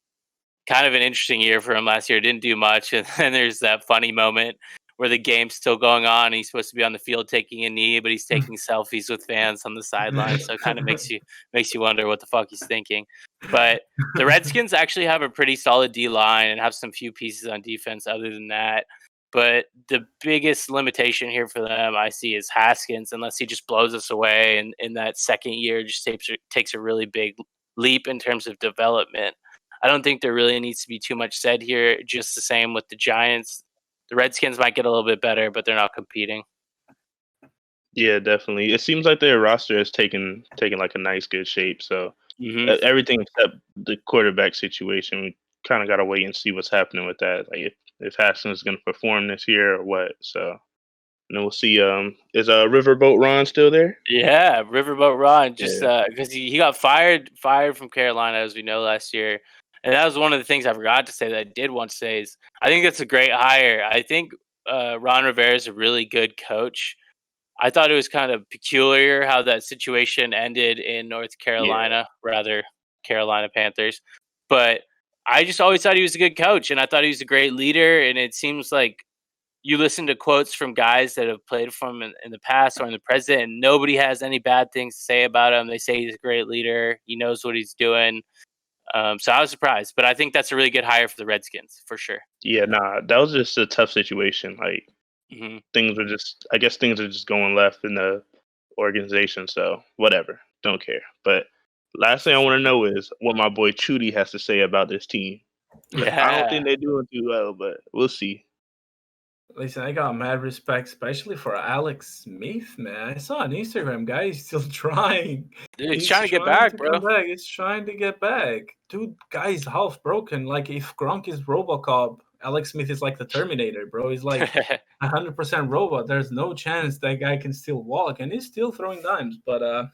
Kind of an interesting year for him last year. Didn't do much. And then there's that funny moment where the game's still going on. And he's supposed to be on the field taking a knee, but he's taking selfies with fans on the sideline. So it kind of makes you wonder what the fuck he's thinking. But the Redskins actually have a pretty solid D line and have some few pieces on defense other than that. But the biggest limitation here for them I see is Haskins, unless he just blows us away and in that second year just takes a really big leap in terms of development. I don't think there really needs to be too much said here. Just the same with the Giants. The Redskins might get a little bit better, but they're not competing. Yeah, definitely. It seems like their roster is taking like a nice, good shape. So everything except the quarterback situation, we kind of got to wait and see what's happening with that. Like if Haskins is going to perform this year or what. So and then we'll see. Is Riverboat Ron still there? Yeah, Riverboat Ron. Just because he got fired from Carolina, as we know, last year. And that was one of the things I forgot to say that I did want to say is I think that's a great hire. I think Ron Rivera is a really good coach. I thought it was kind of peculiar how that situation ended in North Carolina, rather Carolina Panthers. But I just always thought he was a good coach, and I thought he was a great leader. And it seems like you listen to quotes from guys that have played for him in the past or in the present, and nobody has any bad things to say about him. They say he's a great leader. He knows what he's doing. So I was surprised, but I think that's a really good hire for the Redskins for sure. Yeah, that was just a tough situation. Like things are just going left in the organization. So whatever, don't care. But Last thing I want to know is what my boy Chudy has to say about this team. I don't Yeah. think they're doing too well, but we'll see. Listen, I got mad respect, especially for Alex Smith, man. I saw on Instagram, guy, he's still trying. Dude, he's He's trying to get trying back, to bro. come back. He's trying to get back. Dude, guy's half broken. Like, if Gronk is Robocop, Alex Smith is like the Terminator, bro. He's like 100% robot. There's no chance that guy can still walk, and he's still throwing dimes. But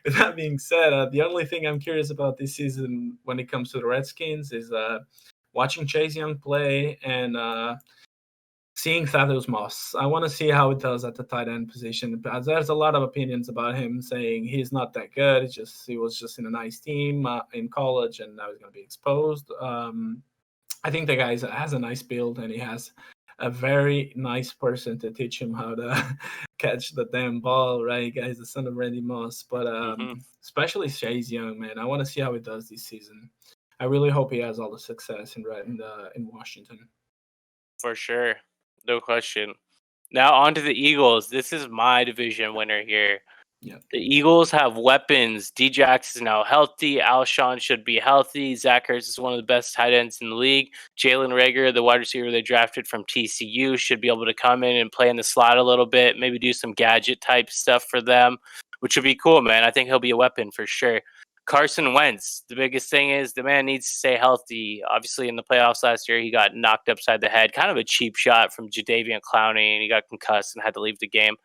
with that being said, the only thing I'm curious about this season when it comes to the Redskins is watching Chase Young play and seeing Thaddeus Moss. I want to see how it does at the tight end position. There's a lot of opinions about him saying he's not that good. He was just in a nice team in college, and now he's going to be exposed. I think the guy has a nice build, and he has a very nice person to teach him how to catch the damn ball, right? Guys, the son of Randy Moss. But especially Chase Young, man, I want to see how he does this season. I really hope he has all the success in Washington. For sure. No question. Now on to the Eagles. This is my division winner here. Yeah. The Eagles have weapons. Djax is now healthy. Alshon should be healthy. Zach Ertz is one of the best tight ends in the league. Jalen Reagor, the wide receiver they drafted from TCU, should be able to come in and play in the slot a little bit, maybe do some gadget type stuff for them, which would be cool, man. I think he'll be a weapon for sure. Carson Wentz, the biggest thing is the man needs to stay healthy. Obviously, in the playoffs last year, he got knocked upside the head. Kind of a cheap shot from Jadeveon Clowney, and he got concussed and had to leave the game.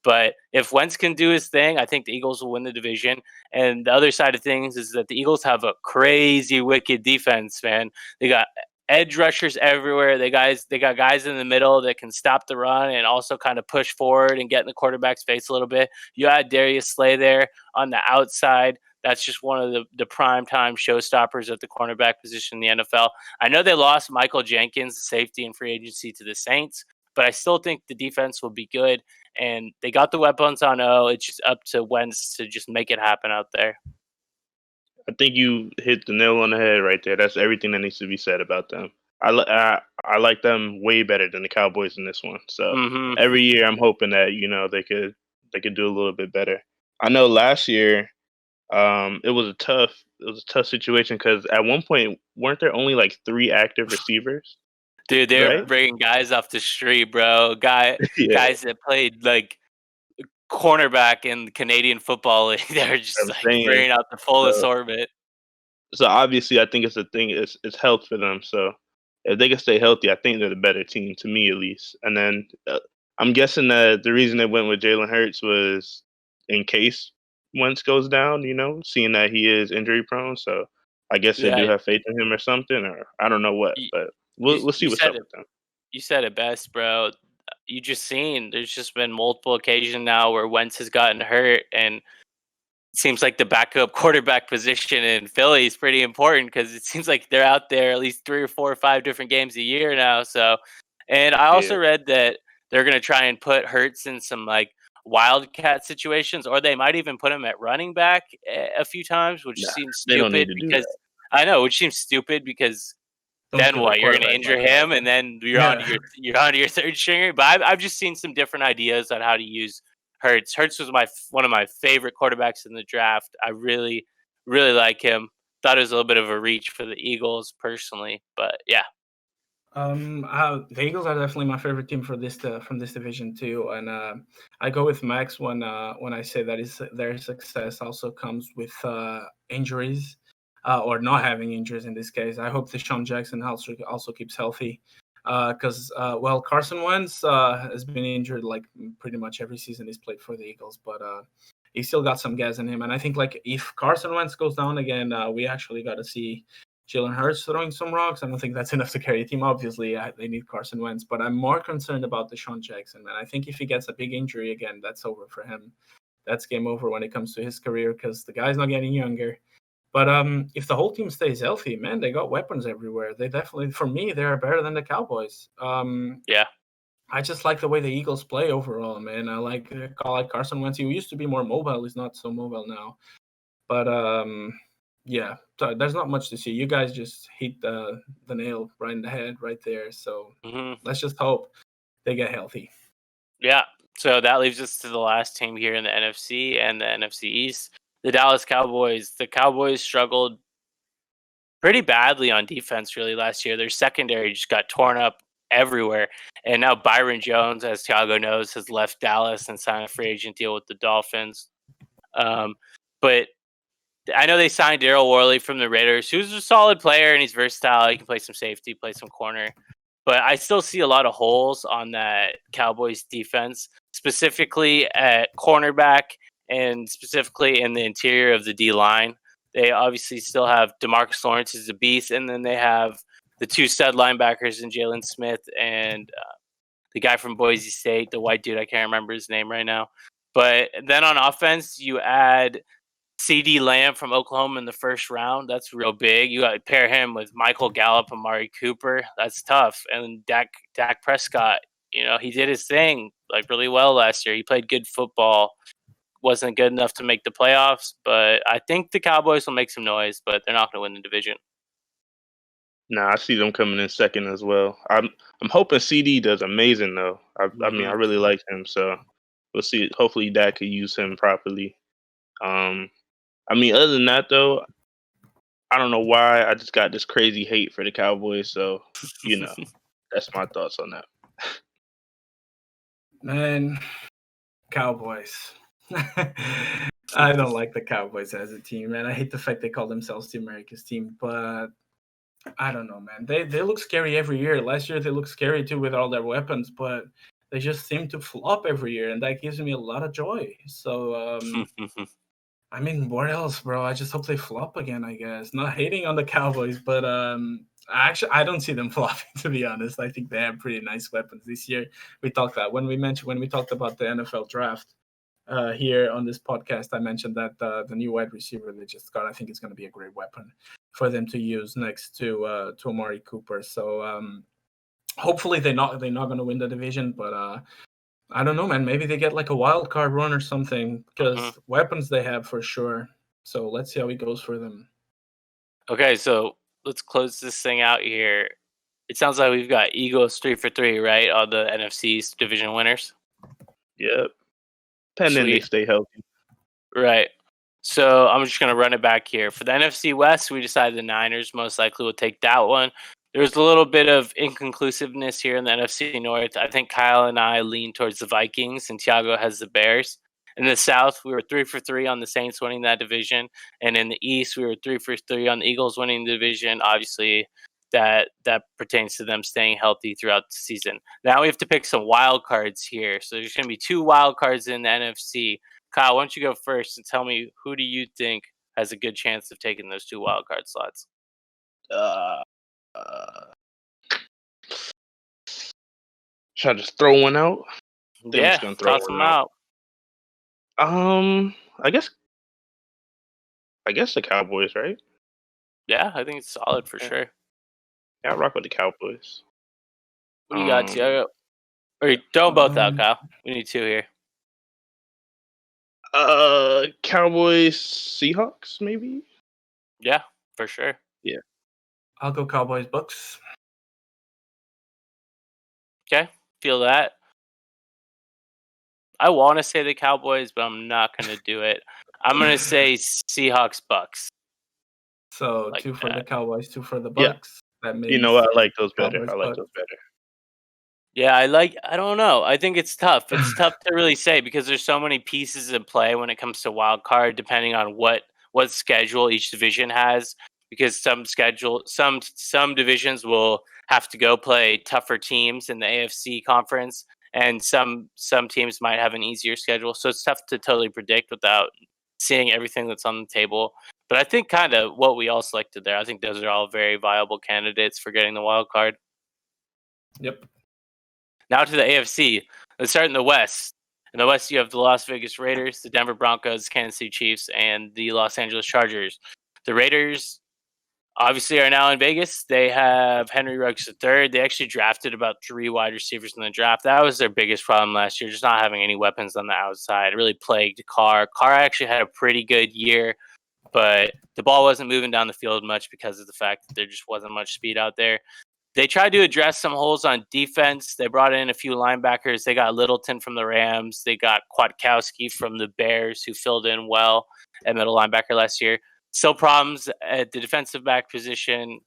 But if Wentz can do his thing, I think the Eagles will win the division. And the other side of things is that the Eagles have a crazy, wicked defense, man. They got edge rushers everywhere. They got guys in the middle that can stop the run and also kind of push forward and get in the quarterback's face a little bit. You had Darius Slay there on the outside. That's just one of the prime time showstoppers at the cornerback position in the NFL. I know they lost Michael Jenkins, the safety in free agency, to the Saints, but I still think the defense will be good. And they got the weapons on O. It's just up to Wentz to just make it happen out there. I think you hit the nail on the head right there. That's everything that needs to be said about them. I like them way better than the Cowboys in this one. So every year I'm hoping that they could do a little bit better. I know last year it was a tough situation because at one point weren't there only like 3 active receivers? Dude, they're bringing guys off the street, bro. Guys that played like cornerback in the Canadian Football League. They're just bringing out the full assortment. So obviously, I think it's a thing. It's health for them. So if they can stay healthy, I think they're the better team, to me at least. And then I'm guessing that the reason they went with Jalen Hurts was in case Wentz goes down. Seeing that he is injury prone. So I guess they do have faith in him or something, or I don't know what, but we'll see what's up with them. You said it best, bro. You just seen there's just been multiple occasions now where Wentz has gotten hurt, and it seems like the backup quarterback position in Philly is pretty important because it seems like they're out there at least 3 or 4 or 5 different games a year now. So, and I also read that they're going to try and put Hurts in some like wildcat situations, or they might even put him at running back a few times, which seems stupid because I know, which seems stupid because then what? You're going to injure him, and then you're on your third stringer. But I've just seen some different ideas on how to use Hurts. Hurts was one of my favorite quarterbacks in the draft. I really, really like him. Thought it was a little bit of a reach for the Eagles personally, but yeah. The Eagles are definitely my favorite team from this division too, and I go with Max when I say that their success also comes with injuries. Or not having injuries in this case. I hope Deshaun Jackson also keeps healthy because, Carson Wentz has been injured like pretty much every season he's played for the Eagles, but he still got some gas in him. And I think like if Carson Wentz goes down again, we actually got to see Jalen Hurts throwing some rocks. I don't think that's enough to carry a team. Obviously, they need Carson Wentz, but I'm more concerned about Deshaun Jackson. And I think if he gets a big injury again, that's over for him. That's game over when it comes to his career because the guy's not getting younger. But if the whole team stays healthy, man, they got weapons everywhere. They definitely, for me, they're better than the Cowboys. I just like the way the Eagles play overall, man. I like Carson Wentz. He used to be more mobile. He's not so mobile now. But so there's not much to see. You guys just hit the nail right in the head right there. So let's just hope they get healthy. Yeah. So that leaves us to the last team here in the NFC and the NFC East. the Dallas Cowboys. The Cowboys struggled pretty badly on defense really last year. Their secondary just got torn up everywhere. And now Byron Jones, as Thiago knows, has left Dallas and signed a free agent deal with the Dolphins. But I know they signed Daryl Worley from the Raiders, who's a solid player and he's versatile. He can play some safety, play some corner. But I still see a lot of holes on that Cowboys defense, specifically at cornerback and specifically in the interior of the D line. They obviously still have DeMarcus Lawrence is a beast, and then they have the two stud linebackers in Jalen Smith and the guy from Boise State, the white dude. I can't remember his name right now. But then on offense, you add CD Lamb from Oklahoma in the first round. That's real big. You got to pair him with Michael Gallup, Amari Cooper. That's tough. And Dak Prescott, he did his thing like really well last year. He played good football. Wasn't good enough to make the playoffs, but I think the Cowboys will make some noise, but they're not going to win the division. Nah, I see them coming in second as well. I'm hoping CD does amazing though. I mean, I really like him, so we'll see. Hopefully, Dak can use him properly. I mean, other than that though, I don't know why I just got this crazy hate for the Cowboys. So that's my thoughts on that. Man, Cowboys. I don't like the Cowboys as a team, man. I hate the fact they call themselves the America's team, but I don't know, man. They look scary every year. Last year they looked scary too with all their weapons, but they just seem to flop every year, and that gives me a lot of joy. So, I mean, what else, bro? I just hope they flop again, I guess. Not hating on the Cowboys, but actually, I don't see them flopping, to be honest. I think they have pretty nice weapons this year. We talked that when we talked about the NFL draft here on this podcast, I mentioned that the new wide receiver they just got, I think it's going to be a great weapon for them to use next to Amari Cooper. So hopefully they're not going to win the division, but I don't know, man. Maybe they get like a wild card run or something because weapons they have for sure. So let's see how it goes for them. Okay, so let's close this thing out here. It sounds like we've got Eagles 3 for 3, right? On the NFC's division winners. Yep. Pending they stay healthy. Right. So I'm just going to run it back here. For the NFC West, we decided the Niners most likely will take that one. There's a little bit of inconclusiveness here in the NFC North. I think Kyle and I lean towards the Vikings, and Thiago has the Bears. In the South, we were 3 for 3 on the Saints winning that division. And in the East, we were 3 for 3 on the Eagles winning the division. Obviously, that pertains to them staying healthy throughout the season. Now we have to pick some wild cards here. So there's going to be 2 wild cards in the NFC. Kyle, why don't you go first and tell me who do you think has a good chance of taking those 2 wild card slots? Should I just throw one out? Yeah, toss them out. I guess the Cowboys, right? Yeah, I think it's solid for sure. Yeah, I rock with the Cowboys. What do you got, Thiago? Or throw both out, Kyle. We need 2 here. Cowboys, Seahawks, maybe? Yeah, for sure. Yeah. I'll go Cowboys, Bucks. Okay, feel that. I want to say the Cowboys, but I'm not going to do it. I'm going to say Seahawks, Bucks. So like 2 for the Cowboys, 2 for the Bucks. Yeah. That means I like those better. Yeah, I don't know. I think it's tough. It's tough to really say because there's so many pieces in play when it comes to wild card, depending on what schedule each division has. Because some divisions will have to go play tougher teams in the AFC conference, and some teams might have an easier schedule. So it's tough to totally predict without seeing everything that's on the table. But I think kind of what we all selected there, I think those are all very viable candidates for getting the wild card. Yep. Now to the AFC. Let's start in the West. In the West, you have the Las Vegas Raiders, the Denver Broncos, Kansas City Chiefs, and the Los Angeles Chargers. The Raiders obviously are now in Vegas. They have Henry Ruggs III. They actually drafted about 3 wide receivers in the draft. That was their biggest problem last year, just not having any weapons on the outside. It really plagued Carr. Carr actually had a pretty good year, but the ball wasn't moving down the field much because of the fact that there just wasn't much speed out there. They tried to address some holes on defense. They brought in a few linebackers. They got Littleton from the Rams. They got Kwiatkowski from the Bears, who filled in well at middle linebacker last year. Still problems at the defensive back position.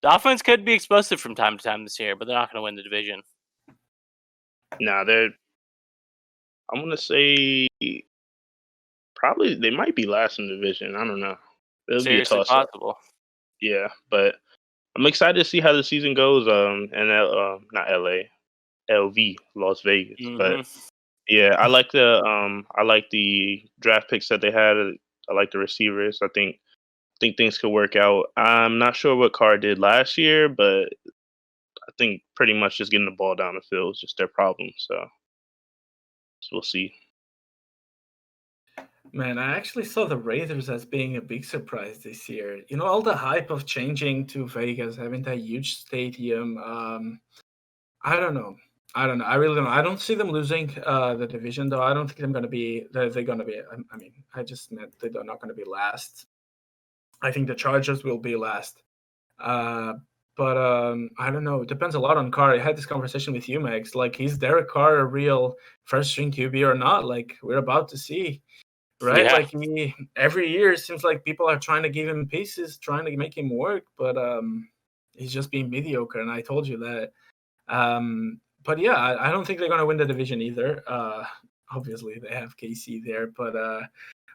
The offense could be explosive from time to time this year, but they're not going to win the division. Nah, I'm gonna say probably they might be last in the division. I don't know. It'll Seriously be a toss-up. possible. Yeah, but I'm excited to see how the season goes. And not LA, LV, Las Vegas. But yeah, I like the draft picks that they had. I like the receivers. I think things could work out. I'm not sure what Carr did last year, but I think pretty much just getting the ball down the field is just their problem. So we'll see. Man, I actually saw the Raiders as being a big surprise this year. You know, all the hype of changing to Vegas, having that huge stadium. I don't know. I really don't know. I don't see them losing the division, though. I don't think they're going to be. They're going to be. I mean, I just meant they're not going to be last. I think the Chargers will be last. But I don't know. It depends a lot on Carr. I had this conversation with you, Max. Like, is Derek Carr a real first-string QB or not? Like, we're about to see. Right, Yeah. like every year it seems like people are trying to give him pieces, trying to make him work, but he's just being mediocre. And I told you that. But yeah, I don't think they're going to win the division either. Obviously, they have KC there, but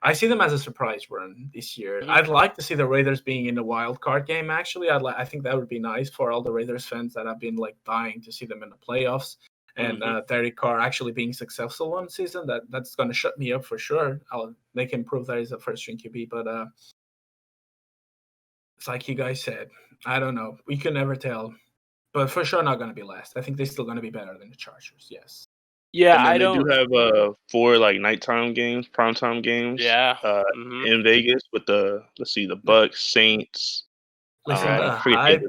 I see them as a surprise run this year. I'd like to see the Raiders being in the wild card game. Actually, I think that would be nice for all the Raiders fans that have been like dying to see them in the playoffs. And Derek Carr actually being successful one season, that's going to shut me up for sure. I'll make him prove that he's a first-string QB, but it's like you guys said. I don't know. We can never tell. But for sure not going to be last. I think they're still going to be better than the Chargers, yes. Yeah, I don't. They do have 4 like nighttime games, primetime games. Yeah. In Vegas with the Bucks, Saints. Listen, the hype.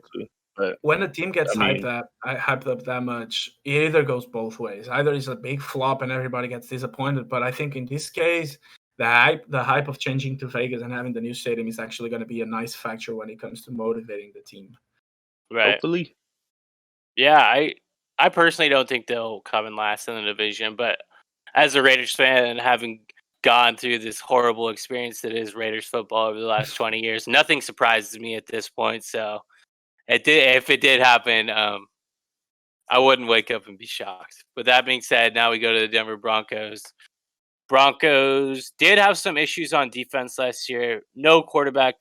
But when a team gets hyped up that much, it either goes both ways. Either it's a big flop and everybody gets disappointed. But I think in this case, the hype of changing to Vegas and having the new stadium is actually going to be a nice factor when it comes to motivating the team. Right. Hopefully. Yeah, I personally don't think they'll come in last in the division, but as a Raiders fan and having gone through this horrible experience that is Raiders football over the last 20 years, nothing surprises me at this point. So if it did happen, I wouldn't wake up and be shocked. With that being said, now we go to the Denver Broncos. Broncos did have some issues on defense last year. No quarterback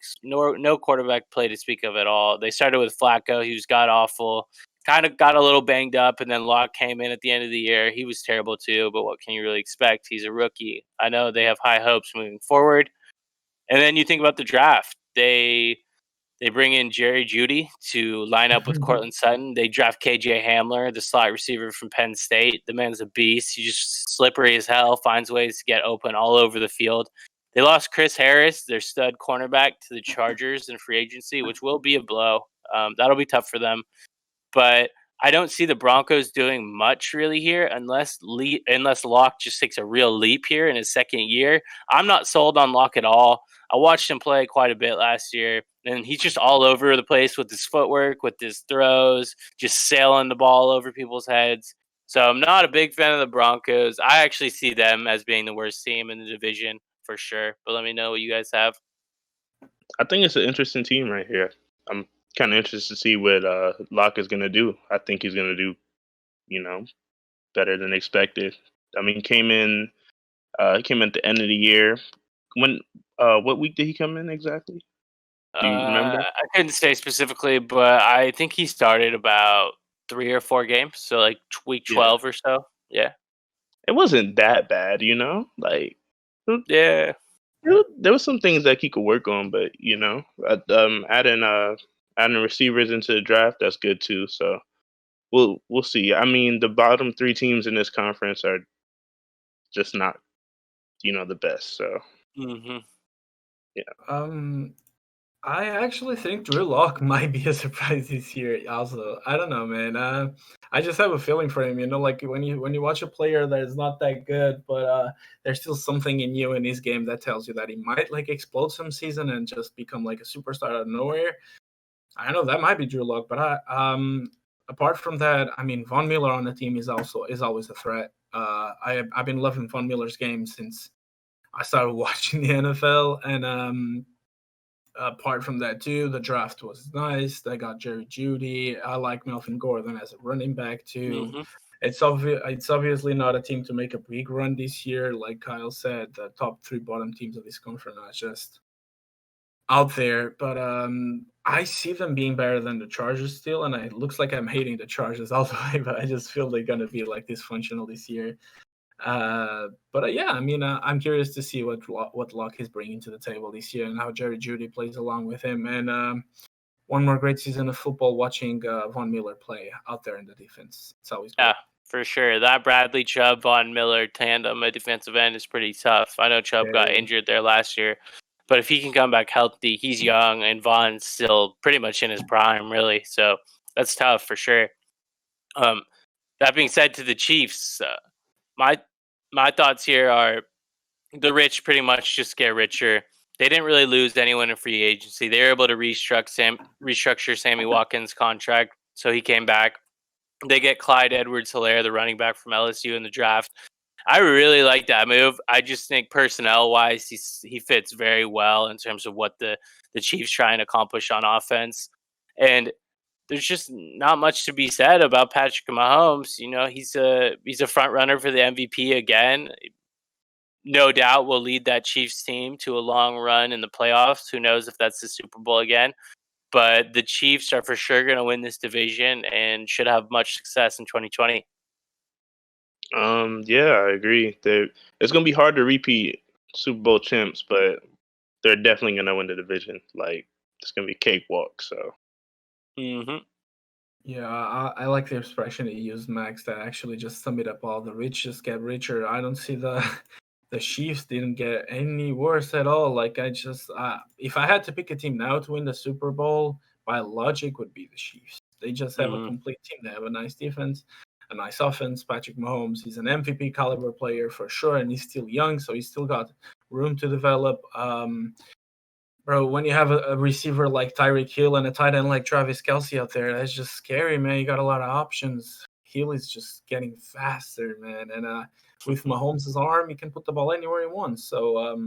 play to speak of at all. They started with Flacco. He was god-awful. Kind of got a little banged up, and then Locke came in at the end of the year. He was terrible too, but what can you really expect? He's a rookie. I know they have high hopes moving forward. And then you think about the draft. They bring in Jerry Jeudy to line up with Courtland Sutton. They draft KJ Hamler, the slot receiver from Penn State. The man's a beast. He's just slippery as hell, finds ways to get open all over the field. They lost Chris Harris, their stud cornerback, to the Chargers in free agency, which will be a blow. That'll be tough for them. But I don't see the Broncos doing much really here unless Locke just takes a real leap here in his second year. I'm not sold on Locke at all. I watched him play quite a bit last year, and he's just all over the place with his footwork, with his throws, just sailing the ball over people's heads. So I'm not a big fan of the Broncos. I actually see them as being the worst team in the division for sure. But let me know what you guys have. I think it's an interesting team right here. I'm kind of interested to see what Locke is going to do. I think he's going to do, better than expected. I mean, came in at the end of the year. When what week did he come in exactly? Do you remember? I couldn't say specifically, but I think he started about 3 or 4 games, so like week 12 or so. Yeah, it wasn't that bad, Like, yeah, there was some things that he could work on, but adding receivers into the draft, that's good too. So we'll see. I mean, the bottom 3 teams in this conference are just not, the best. So yeah. I actually think Drew Lock might be a surprise this year. Also, I don't know, man. I just have a feeling for him. Like when you watch a player that is not that good, but there's still something in you in his game that tells you that he might like explode some season and just become like a superstar out of nowhere. I know that might be Drew Lock, but apart from that, I mean, Von Miller on the team is always a threat. I've been loving Von Miller's game since I started watching the NFL, and apart from that too, the draft was nice. They got Jerry Jeudy. I like Melvin Gordon as a running back too. Hmm. It's obviously not a team to make a big run this year. Like Kyle said, the top three bottom teams of this conference are just out there. But I see them being better than the Chargers still, and it looks like I'm hating the Chargers all the way. But I just feel they're gonna be like dysfunctional this year. But yeah, I mean, I'm curious to see what Locke is bringing to the table this year and how Jerry Jeudy plays along with him. And one more great season of football watching Von Miller play out there in the defense. It's always great. Yeah, for sure. That Bradley Chubb Von Miller tandem at defensive end is pretty tough. I know Chubb got injured there last year, but if he can come back healthy, he's young, and Von's still pretty much in his prime, really. So that's tough for sure. That being said, to the Chiefs, my thoughts here are the rich pretty much just get richer. They didn't really lose anyone in free agency. They were able to restructure Sammy Watkins' contract, so he came back. They get Clyde Edwards-Helaire, the running back from LSU, in the draft. I really like that move. I just think personnel-wise, he fits very well in terms of what the Chiefs try and accomplish on offense. And there's just not much to be said about Patrick Mahomes. You know, he's a front runner for the MVP again. No doubt will lead that Chiefs team to a long run in the playoffs. Who knows if that's the Super Bowl again? But the Chiefs are for sure going to win this division and should have much success in 2020. Yeah, I agree. It's gonna be hard to repeat Super Bowl champs, but they're definitely gonna win the division. Like, it's gonna be cakewalk. So Mm-hmm. Yeah, I like the expression he used, Max, that actually just sum it up all. The rich just get richer. I don't see the Chiefs didn't get any worse at all. Like, if I had to pick a team now to win the Super Bowl, by logic would be the Chiefs. They just have a complete team. They have a nice defense, a nice offense. Patrick Mahomes, he's an MVP caliber player for sure, and he's still young, so he's still got room to develop. Bro, when you have a receiver like Tyreek Hill and a tight end like Travis Kelce out there, that's just scary, man. You got a lot of options. Hill is just getting faster, man. And with Mahomes' arm, he can put the ball anywhere he wants. So,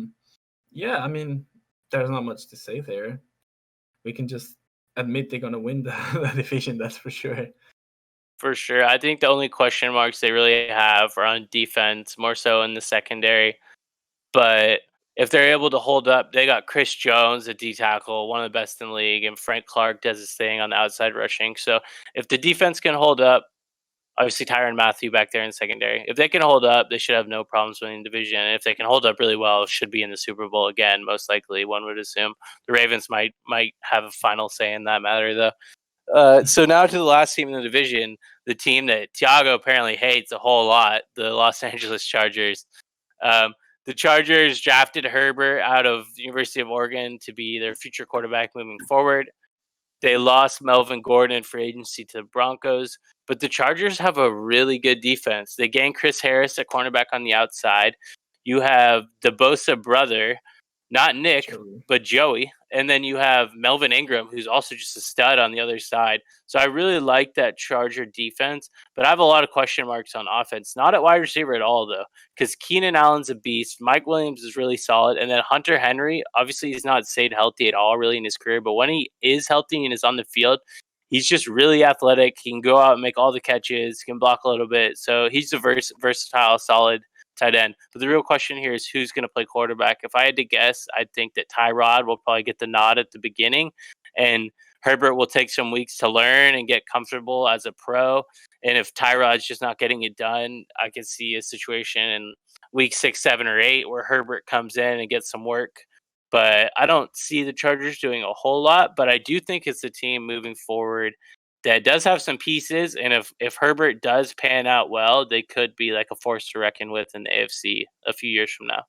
yeah, I mean, there's not much to say there. We can just admit they're going to win the division, that's for sure. For sure. I think the only question marks they really have are on defense, more so in the secondary. But if they're able to hold up, they got Chris Jones, a D tackle, one of the best in the league, and Frank Clark does his thing on the outside rushing. So if the defense can hold up, obviously Tyrann Mathieu back there in the secondary, if they can hold up, they should have no problems winning the division. And if they can hold up really well, should be in the Super Bowl again, most likely, one would assume. The Ravens might have a final say in that matter, though. So now to the last team in the division, the team that Thiago apparently hates a whole lot, the Los Angeles Chargers. The Chargers drafted Herbert out of the University of Oregon to be their future quarterback moving forward. They lost Melvin Gordon for agency to the Broncos, but the Chargers have a really good defense. They gained Chris Harris, a cornerback on the outside. You have the Bosa brother, not Nick, but Joey. And then you have Melvin Ingram, who's also just a stud on the other side. So I really like that Charger defense, but I have a lot of question marks on offense. Not at wide receiver at all, though, because Keenan Allen's a beast. Mike Williams is really solid. And then Hunter Henry, obviously he's not stayed healthy at all really in his career, but when he is healthy and is on the field, he's just really athletic. He can go out and make all the catches, can block a little bit. So he's a versatile, solid tight end. But the real question here is who's going to play quarterback. If I had to guess, I think that Tyrod will probably get the nod at the beginning, and Herbert will take some weeks to learn and get comfortable as a pro. And if Tyrod's just not getting it done, I can see a situation in week 6, 7, or 8 where Herbert comes in and gets some work. But I don't see the Chargers doing a whole lot, but I do think it's a team moving forward that does have some pieces, and if Herbert does pan out well, they could be like a force to reckon with in the AFC a few years from now.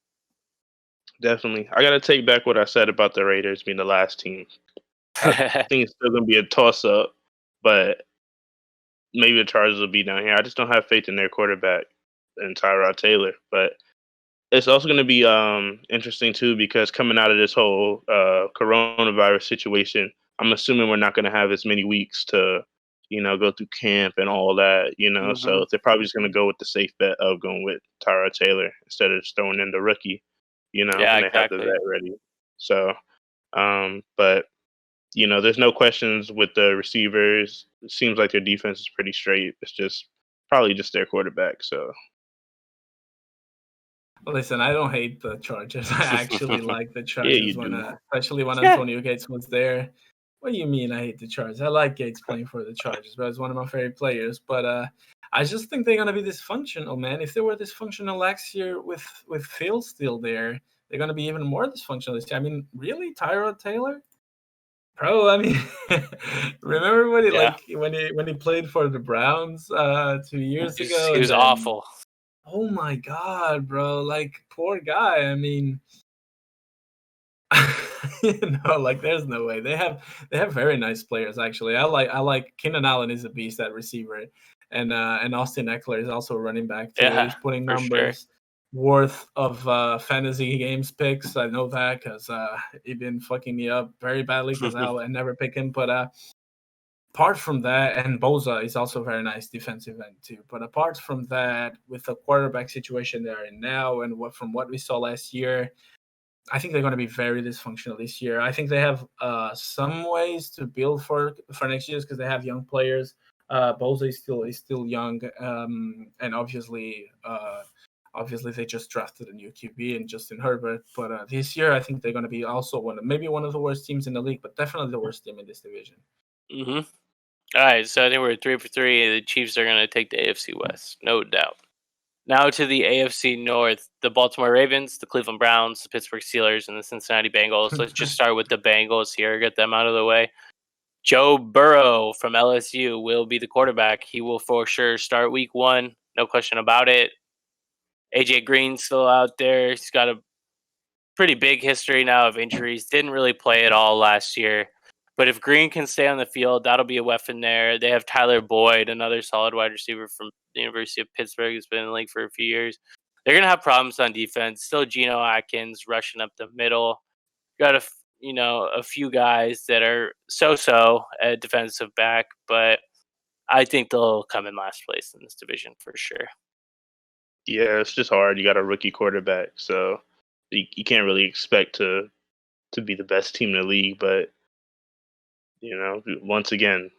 definitely, I gotta take back what I said about the Raiders being the last team. I think it's still gonna be a toss-up, but maybe the Chargers will be down here. I just don't have faith in their quarterback and Tyrod Taylor. But it's also going to be interesting too, because coming out of this whole coronavirus situation, I'm assuming we're not going to have as many weeks to, go through camp and all that, So they're probably just going to go with the safe bet of going with Tyrod Taylor instead of just throwing in the rookie, Yeah, and they have the exactly. vet ready. So, but there's no questions with the receivers. It seems like their defense is pretty straight. It's just probably just their quarterback. So Listen, I don't hate the Chargers. I actually like the yeah, you Chargers do. especially when Yeah. Antonio Gates was there. What do you mean I hate the Chargers? I like Gates playing for the Chargers, but it's one of my favorite players. But I just think they're gonna be dysfunctional, man. If they were dysfunctional last year with Fields still there, they're gonna be even more dysfunctional this year. I mean, really, Tyrod Taylor? Bro, I mean, remember when Yeah. when he played for the Browns 2 years ago? He was awful. Oh my god, bro! Like, poor guy. I mean, like there's no way they have very nice players actually. I like Keenan Allen is a beast at receiver, and Austin Eckler is also a running back too. Yeah, He's putting for sure. numbers worth of fantasy games picks. I know that because he's been fucking me up very badly because I never pick him. But apart from that, and Boza is also a very nice defensive end too. But apart from that, with the quarterback situation they're in now, and from what we saw last year, I think they're going to be very dysfunctional this year. I think they have some ways to build for next year because they have young players. Boza is still young, and obviously they just drafted a new QB and Justin Herbert. But this year, I think they're going to be also maybe one of the worst teams in the league, but definitely the worst team in this division. Mm-hmm. All right, so I think we're 3 for 3. The Chiefs are going to take the AFC West, no doubt. Now to the AFC North, the Baltimore Ravens, the Cleveland Browns, the Pittsburgh Steelers, and the Cincinnati Bengals. Let's just start with the Bengals here, get them out of the way. Joe Burrow from LSU will be the quarterback. He will for sure start week 1, no question about it. AJ Green's still out there. He's got a pretty big history now of injuries. Didn't really play at all last year. But if Green can stay on the field, that'll be a weapon there. They have Tyler Boyd, another solid wide receiver from the University of Pittsburgh, who's been in the league for a few years. They're going to have problems on defense. Still Geno Atkins rushing up the middle. Got a few guys that are so-so at defensive back, but I think they'll come in last place in this division for sure. Yeah, it's just hard. You got a rookie quarterback, so you can't really expect to be the best team in the league. But once again,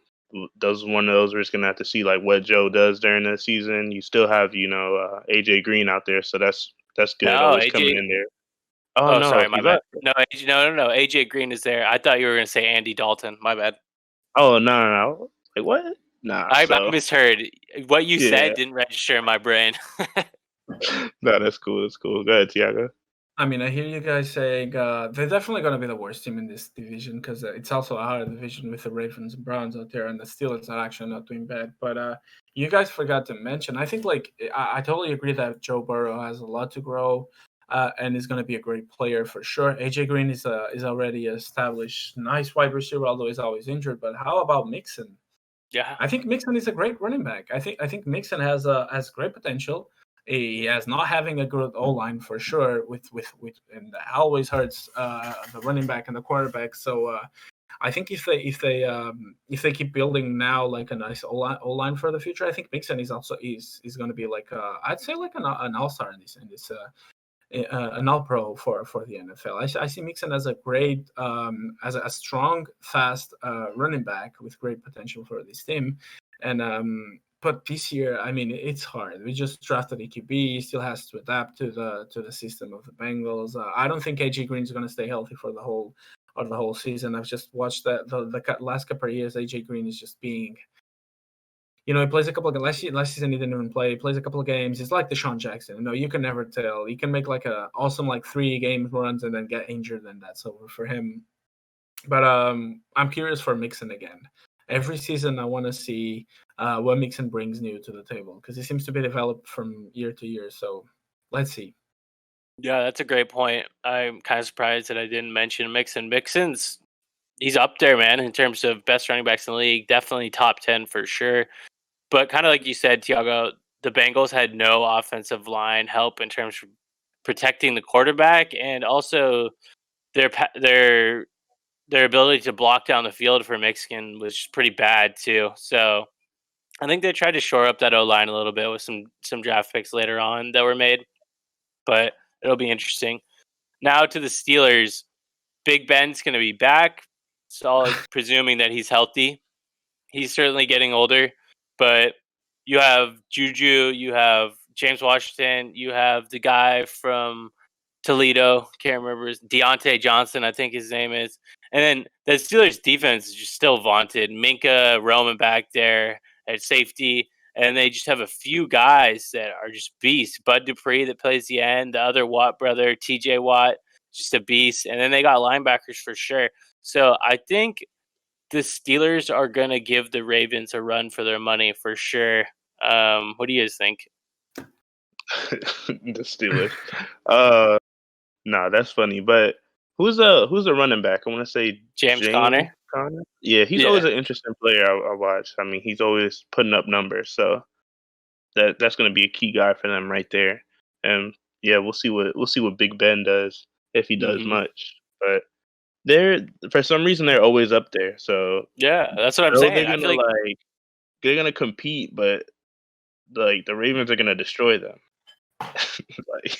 those one of those we're just gonna have to see like what Joe does during the season. You still have AJ Green out there, so that's good. No, Always AJ. coming in there. Oh, no, sorry, my he bad. left. No, no. AJ Green is there. I thought you were going to say Andy Dalton. My bad. Oh no. Like what? Nah. I misheard. What you Yeah. said didn't register in my brain. No, that's cool. That's cool. Go ahead, Tiago. I mean, I hear you guys saying they're definitely going to be the worst team in this division because it's also a harder division with the Ravens and Browns out there, and the Steelers are actually not doing bad. But you guys forgot to mention, I think, I totally agree that Joe Burrow has a lot to grow and is going to be a great player for sure. AJ Green is already established, nice wide receiver, although he's always injured. But how about Mixon? Yeah. I think Mixon is a great running back. I think Mixon has great potential. He has not having a good O line for sure. And that always hurts the running back and the quarterback. So I think if they keep building now like a nice O line for the future, I think Mixon is going to be like I'd say like an all-star in this an all-pro for the NFL. I see Mixon as a great as a strong, fast running back with great potential for this team. And but this year, I mean, it's hard. We just drafted a QB. He still has to adapt to the system of the Bengals. I don't think AJ Green is going to stay healthy for the whole season. I've just watched the last couple of years. AJ Green is just being, he plays a couple of last season he didn't even play. He plays a couple of games. It's like Deshaun Jackson. You can never tell. He can make like a awesome 3 game runs and then get injured, and that's over for him. But I'm curious for Mixon again. Every season, I want to see what Mixon brings new to the table because he seems to be developed from year to year. So let's see. Yeah, that's a great point. I'm kind of surprised that I didn't mention Mixon. Mixon's he's up there, man, in terms of best running backs in the league. Definitely top 10 for sure. But kind of like you said, Tiago, the Bengals had no offensive line help in terms of protecting the quarterback, and also their their ability to block down the field for Mexican was pretty bad too. So I think they tried to shore up that O-line a little bit with some draft picks later on that were made, but it'll be interesting. Now to the Steelers. Big Ben's going to be back. So presuming that he's healthy. He's certainly getting older, but you have Juju, you have James Washington, you have the guy from Toledo, can't remember Deontay Johnson, I think his name is. And then the Steelers defense is just still vaunted. Minka Roman back there at safety. And they just have a few guys that are just beasts. Bud Dupree that plays the end, the other Watt brother, TJ Watt, just a beast. And then they got linebackers for sure. So I think the Steelers are going to give the Ravens a run for their money for sure. What do you guys think? The Steelers. No, that's funny. But who's a running back? I want to say James Conner. Yeah, he's always an interesting player I watch. I mean, he's always putting up numbers, so that's going to be a key guy for them right there. And yeah, we'll see what Big Ben does if he does much. But for some reason they're always up there. So yeah, that's what I'm saying. They're gonna they're gonna compete, but like the Ravens are gonna destroy them.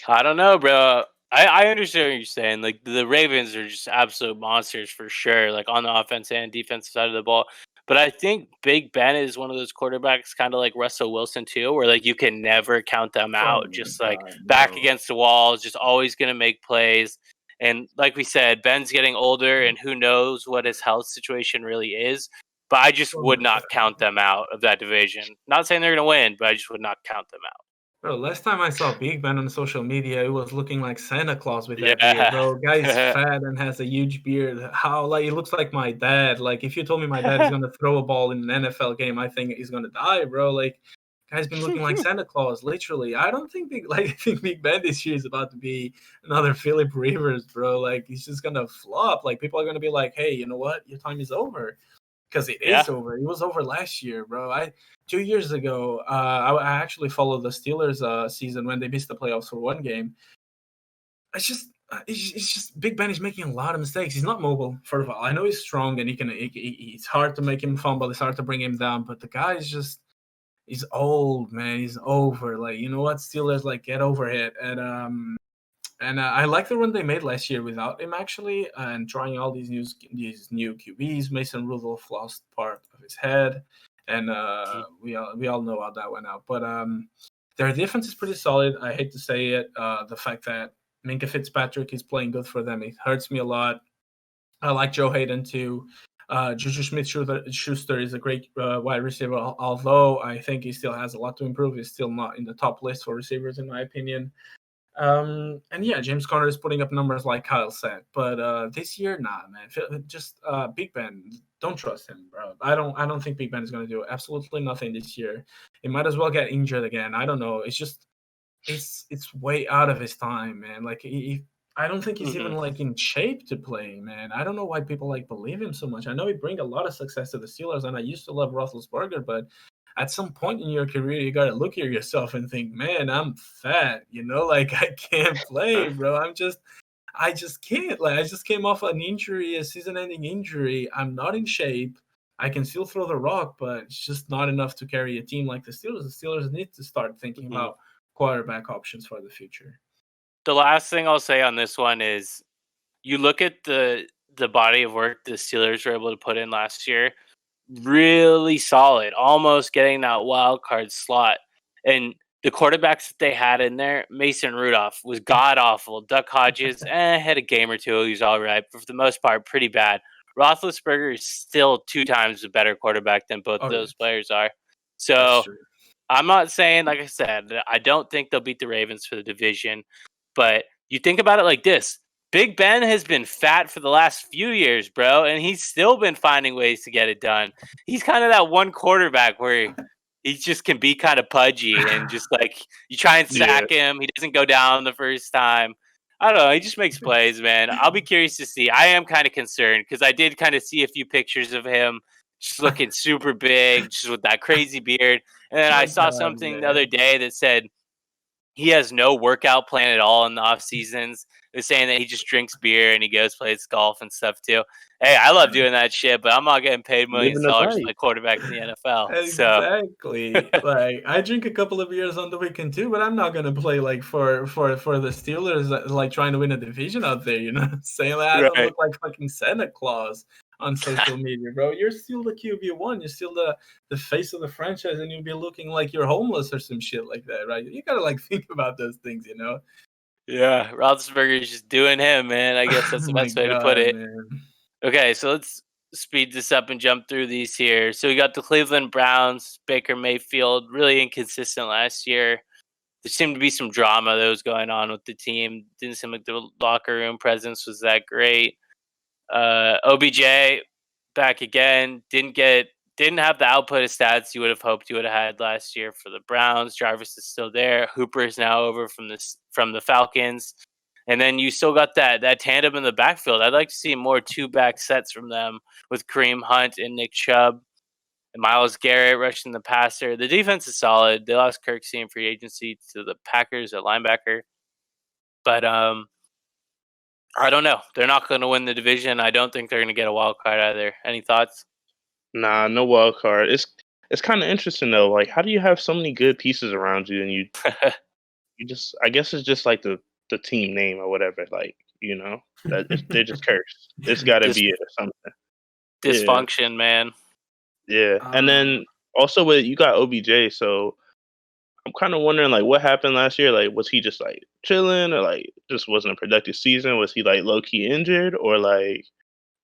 I don't know, bro. I understand what you're saying. Like the Ravens are just absolute monsters for sure, like on the offense and defensive side of the ball. But I think Big Ben is one of those quarterbacks, kind of like Russell Wilson too, where like you can never count them out. Just like back against the wall, just always gonna make plays. And like we said, Ben's getting older, and who knows what his health situation really is. But I just would not count them out of that division. Not saying they're gonna win, but I just would not count them out. Bro, last time I saw Big Ben on social media, it was looking like Santa Claus with that beard, bro. Guy's fat and has a huge beard. How he looks like my dad. Like if you told me my dad is gonna throw a ball in an NFL game, I think he's gonna die, bro. Like guy's been looking like Santa Claus, literally. I don't think I think Big Ben this year is about to be another Philip Rivers, bro. Like he's just gonna flop. Like people are gonna be like, hey, you know what? Your time is over. Because it is over. It was over last year, bro. 2 years ago, I actually followed the Steelers season when they missed the playoffs for one game. It's just Big Ben is making a lot of mistakes. He's not mobile, first of all. I know he's strong and it's hard to make him fumble. It's hard to bring him down, but the guy is just he's old, man. He's over. Like, you know what? Steelers, like, get over it. And I like the run they made last year without him, actually, and trying all these new QBs. Mason Rudolph lost part of his head, and we all know how that went out. But their defense is pretty solid. I hate to say it. The fact that Minka Fitzpatrick is playing good for them, it hurts me a lot. I like Joe Hayden too. Juju Smith-Schuster is a great wide receiver, although I think he still has a lot to improve. He's still not in the top list for receivers, in my opinion. And yeah, James Conner is putting up numbers like Kyle said, but this year, nah, man. Just Big Ben, don't trust him, bro. I don't think Big Ben is going to do absolutely nothing this year. He might as well get injured again. I don't know. It's just it's way out of his time, man. Like I don't think he's even like in shape to play, man. I don't know why people like believe him so much. I know he brings a lot of success to the Steelers, and I used to love Roethlisberger, but at some point in your career, you gotta look at yourself and think, man, I'm fat, like I can't play, bro. I just can't. Like I just came off an injury, a season-ending injury. I'm not in shape. I can still throw the rock, but it's just not enough to carry a team like the Steelers. The Steelers need to start thinking about quarterback options for the future. The last thing I'll say on this one is you look at the body of work the Steelers were able to put in last year. Really solid, almost getting that wild card slot. And the quarterbacks that they had in there, Mason Rudolph was god awful. Duck Hodges had a game or two. He was all right, but for the most part, pretty bad. Roethlisberger is still 2 times a better quarterback than both those players are. So I'm not saying, like I said, I don't think they'll beat the Ravens for the division, but you think about it like this. Big Ben has been fat for the last few years, bro, and he's still been finding ways to get it done. He's kind of that one quarterback where he just can be kind of pudgy and just like you try and sack him. He doesn't go down the first time. I don't know. He just makes plays, man. I'll be curious to see. I am kind of concerned because I did kind of see a few pictures of him just looking super big, just with that crazy beard. And then I saw something the other day that said he has no workout plan at all in the off seasons. They're saying that he just drinks beer and he goes plays golf and stuff too. Hey, I love doing that shit, but I'm not getting paid millions Living of the dollars to life. play quarterback in the NFL. So Exactly. Like I drink a couple of beers on the weekend too, but I'm not gonna play like for the Steelers, like trying to win a division out there. You know, saying like I don't Right. look like fucking Santa Claus on social media, bro. You're still the QB1. You're still the face of the franchise, and you'll be looking like you're homeless or some shit like that, right? You gotta like think about those things, you know. yeah, Roethlisberger is just doing him, man. I guess that's Oh the my best way to put god, it. man. Okay, so let's speed this up and jump through these here. So we got the Cleveland Browns, Baker Mayfield, really inconsistent last year. There seemed to be some drama that was going on with the team. Didn't seem like the locker room presence was that great. OBJ back again. Didn't have the output of stats you would have hoped you would have had last year for the Browns. Jarvis is still there. Hooper is now over from the Falcons. And then you still got that tandem in the backfield. I'd like to see more 2-back sets from them with Kareem Hunt and Nick Chubb and Myles Garrett rushing the passer. The defense is solid. They lost Kirksey in free agency to the Packers at linebacker. But I don't know. They're not going to win the division. I don't think they're going to get a wild card either. Any thoughts? Nah, no wild card. It's kind of interesting though. Like, how do you have so many good pieces around you, and you just I guess it's just like the team name or whatever. Like, they're just cursed. It's got to Dis- be it or something. Yeah, Dysfunction, man. yeah. And then also with you got OBJ, so I'm kind of wondering like what happened last year. Like, was he just like chilling, or like just wasn't a productive season? Was he like low key injured, or like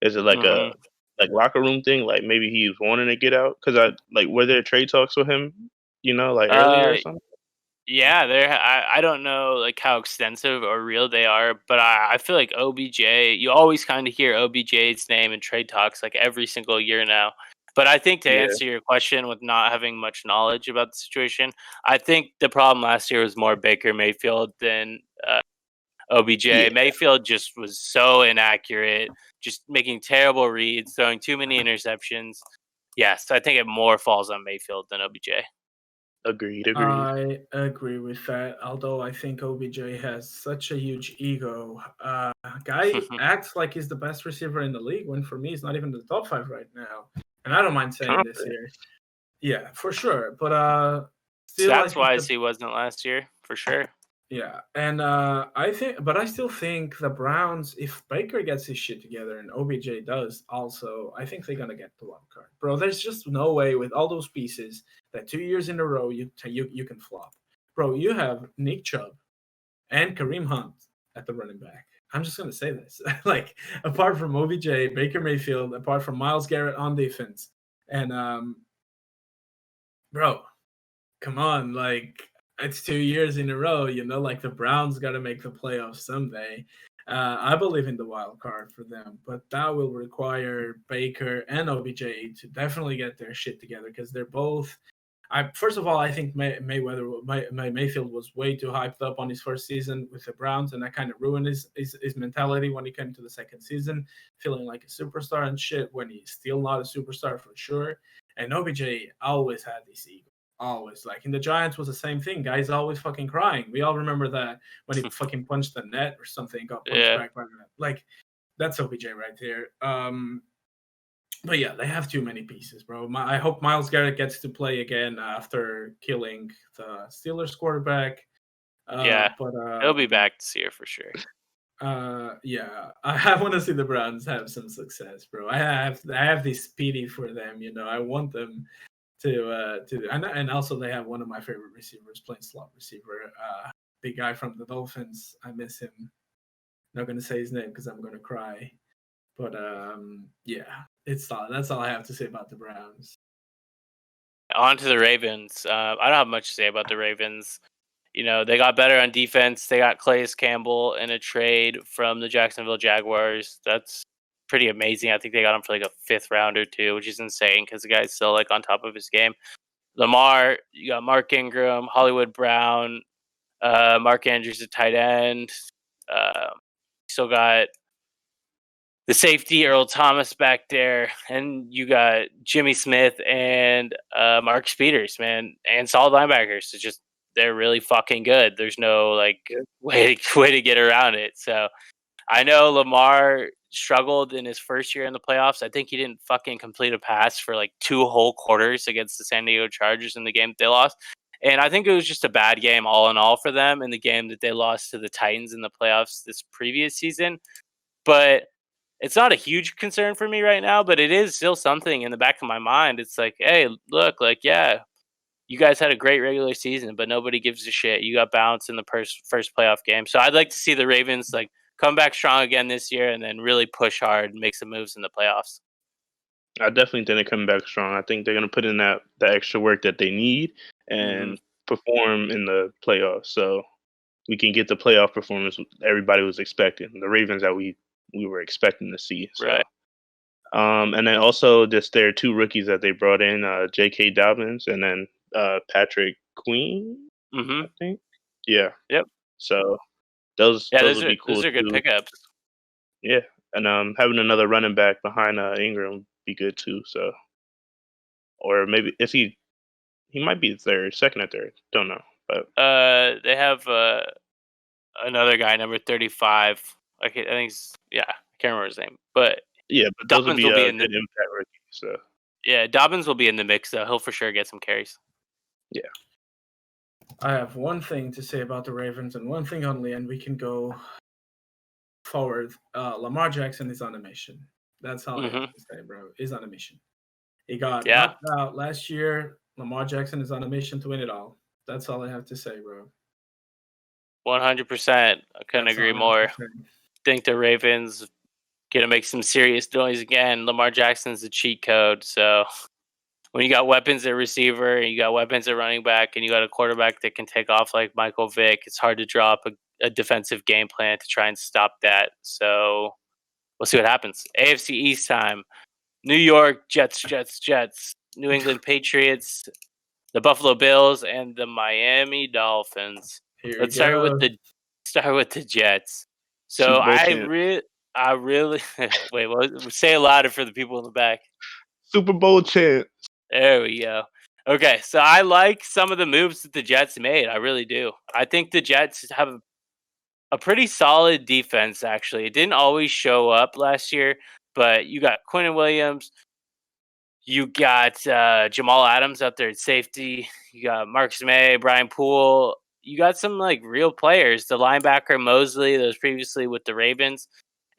is it like a Mhm. like locker room thing? Like maybe he was wanting to get out because I like were there trade talks with him, like earlier or Uh, something? yeah, I don't know like how extensive or real they are, but I feel like OBJ. You always kind of hear OBJ's name in trade talks like every single year now. But I think to Yeah, answer your question with not having much knowledge about the situation, I think the problem last year was more Baker Mayfield than OBJ. yeah, Mayfield just was so inaccurate, just making terrible reads, throwing too many interceptions. Yes, I think it more falls on Mayfield than OBJ. agreed. I agree with that. Although I think OBJ has such a huge ego. Guy acts like he's the best receiver in the league when for me he's not even in the top 5 right now. And I don't mind saying this Confident. here. Yeah, for sure. But still I Stats think that wise, he wasn't last year for sure. yeah, and I still think the Browns, if Baker gets his shit together and OBJ does also, I think they're gonna get the wild card, bro. There's just no way with all those pieces that 2 years in a row you can flop, bro. You have Nick Chubb and Kareem Hunt at the running back. I'm just gonna say this, like apart from OBJ, Baker Mayfield, apart from Myles Garrett on defense, and bro, come on, like it's 2 years in a row, like the Browns got to make the playoffs someday. I believe in the wild card for them, but that will require Baker and OBJ to definitely get their shit together because they're both. First of all, I think Mayfield was way too hyped up on his first season with the Browns, and that kind of ruined his mentality when he came to the second season, feeling like a superstar and shit when he's still not a superstar for sure. And OBJ always had this ego. Always. Like in the Giants was the same thing. Guys always fucking crying. We all remember that when he fucking punched the net or something, got punched Yeah. back by the net. Like that's OBJ right there. But yeah, they have too many pieces, bro. I hope Myles Garrett gets to play again after killing the Steelers quarterback. Yeah. But He'll be back this year for sure. yeah, I want to see the Browns have some success, bro. I have this pity for them. I want them to and also they have one of my favorite receivers playing slot receiver. Big guy from the Dolphins. I miss him. Not gonna say his name because I'm gonna cry. But yeah, that's all I have to say about the Browns. On to the Ravens. I don't have much to say about the Ravens. They got better on defense. They got Calais Campbell in a trade from the Jacksonville Jaguars. That's pretty amazing. I think they got him for like a 5th round or 2, which is insane because the guy's still like on top of his game. Lamar, you got Mark Ingram, Hollywood Brown, Mark Andrews at tight end. Still got the safety Earl Thomas back there, and you got Jimmy Smith and Mark Peters, man, and solid linebackers. It's just they're really fucking good. There's no way to get around it. So I know Lamar struggled in his first year in the playoffs. I think he didn't fucking complete a pass for like 2 whole quarters against the San Diego Chargers in the game that they lost. And I think it was just a bad game all in all for them in the game that they lost to the Titans in the playoffs this previous season. But it's not a huge concern for me right now, but it is still something in the back of my mind. It's like, hey, look, you guys had a great regular season, but nobody gives a shit. You got bounced in the first playoff game. So I'd like to see the Ravens come back strong again this year and then really push hard and make some moves in the playoffs. I definitely think they're coming back strong. I think they're going to put in the extra work that they need and perform in the playoffs. So we can get the playoff performance everybody was expecting. The Ravens that we were expecting to see. So. Right. And then also just there are 2 rookies that they brought in, J.K. Dobbins and then Patrick Queen, I think. Yeah. Yep. So those would be cool. Those are good pickups. Yeah. And having another running back behind Ingram would be good too. So, or maybe he might be second or third. Don't know. But they have another guy, number 35. I think I can't remember his name, but yeah, but those Dobbins will be in the impact rookie. So yeah, Dobbins will be in the mix though. He'll for sure get some carries. Yeah. I have one thing to say about the Ravens and one thing only, and we can go forward. Lamar Jackson is on a mission. That's all I have to say, bro. He's on a mission. He got knocked out last year. Lamar Jackson is on a mission to win it all. That's all I have to say, bro. 100%. I couldn't agree more. Think the Ravens gonna make some serious noise again. Lamar Jackson's the cheat code. So when you got weapons at receiver, and you got weapons at running back, and you got a quarterback that can take off like Michael Vick, it's hard to draw up a defensive game plan to try and stop that. So we'll see what happens. AFC East time. New York Jets. New England Patriots, the Buffalo Bills, and the Miami Dolphins. Let's start with the Jets. So I really wait. Well, say it louder for the people in the back. Super Bowl chance. There we go. Okay, so I like some of the moves that the Jets made. I really do. I think the Jets have a pretty solid defense. Actually, it didn't always show up last year, but you got Quinnen Williams. You got Jamal Adams out there at safety. You got Marcus May, Brian Poole. You got some real players. The linebacker Mosley that was previously with the Ravens.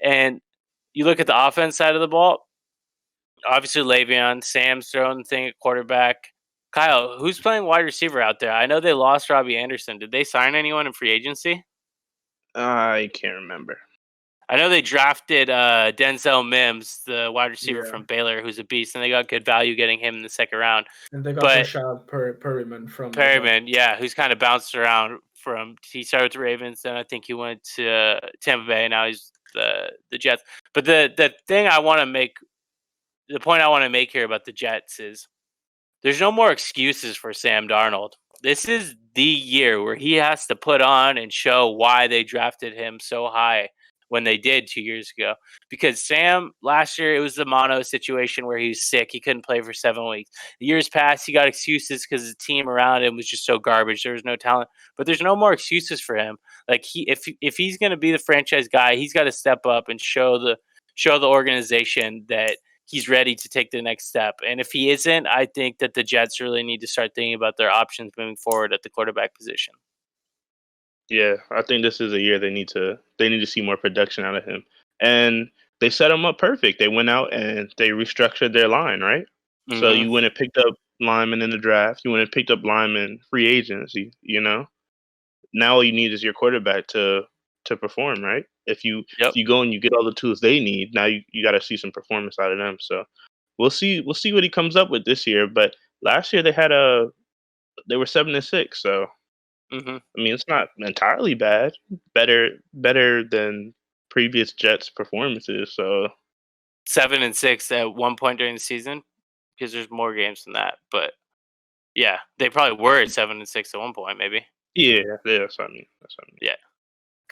And you look at the offense side of the ball. Obviously, Le'Veon, Sam's throwing the thing at quarterback. Kyle, who's playing wide receiver out there? I know they lost Robbie Anderson. Did they sign anyone in free agency? I can't remember. I know they drafted Denzel Mims, the wide receiver from Baylor, who's a beast, and they got good value getting him in the second round. And they got Rashad Perriman from Perriman, who's kind of bounced around he started with the Ravens, then I think he went to Tampa Bay, and now he's the Jets. But the thing I want to make, the point I want to make here about the Jets is there's no more excuses for Sam Darnold. This is the year where he has to put on and show why they drafted him so high when they did 2 years ago. Because Sam, last year, it was the mono situation where he was sick. He couldn't play for 7 weeks. The years past, he got excuses because the team around him was just so garbage. There was no talent. But there's no more excuses for him. If he's going to be the franchise guy, he's got to step up and show the organization that he's ready to take the next step. And if he isn't, I think that the Jets really need to start thinking about their options moving forward at the quarterback position. Yeah, I think this is a year they need to see more production out of him. And they set him up perfect. They went out and they restructured their line, right? Mm-hmm. So you went and picked up linemen in the draft. You went and picked up linemen free agency, Now all you need is your quarterback to perform, right? If you go and you get all the tools they need, now you got to see some performance out of them. So we'll see what he comes up with this year. But last year they were 7-6, so I mean it's not entirely bad. Better than previous Jets performances. So 7-6 at one point during the season, because there's more games than that. But yeah, they probably were at 7-6 at one point, maybe. Yeah, that's what I mean. Yeah.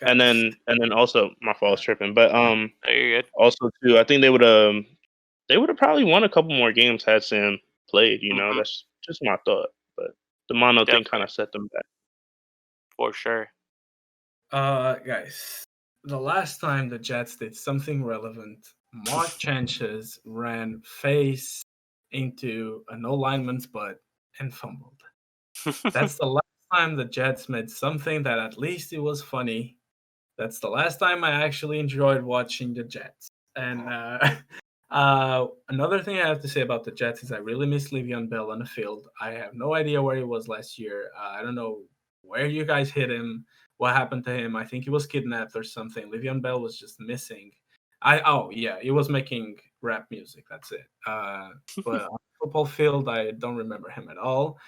And then also my fault was tripping, but you're good. Also too, I think they would have probably won a couple more games had Sam played. That's just my thought. But the mono thing kind of set them back. for sure. Guys, the last time the Jets did something relevant, Mark Sanchez ran face into an O lineman's butt and fumbled. That's the last time the Jets made something that at least it was funny. That's the last time I actually enjoyed watching the Jets. And another thing I have to say about the Jets is I really miss Le'Veon Bell on the field. I have no idea where he was last year. I don't know where you guys hit him, what happened to him. I think he was kidnapped or something. Le'Veon Bell was just missing. He was making rap music. That's it. But on the football field, I don't remember him at all.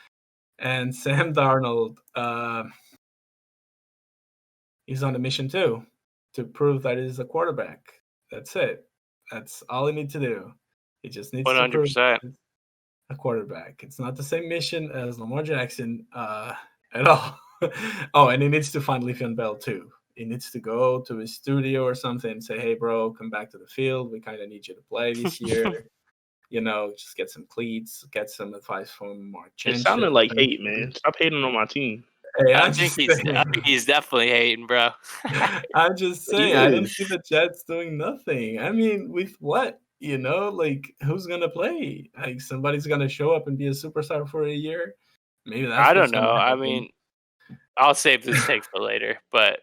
And Sam Darnold, he's on a mission too, to prove that he's a quarterback. That's it. That's all he needs to do. He just needs to prove 100%. he's a quarterback. It's not the same mission as Lamar Jackson at all. Oh, and he needs to find Le'Veon Bell too. He needs to go to his studio or something and say, "Hey, bro, come back to the field. We kind of need you to play this year. Just get some cleats, get some advice from Mark It Sanchez." sounded like hate, man. Stop hating on my team. Hey, I think he's definitely hating, bro. I'm just saying, I don't see the Jets doing nothing. I mean, with what? Like who's gonna play? Like somebody's gonna show up and be a superstar for a year? Maybe that's I don't what's gonna know. I happen. mean, I'll save this take for later. But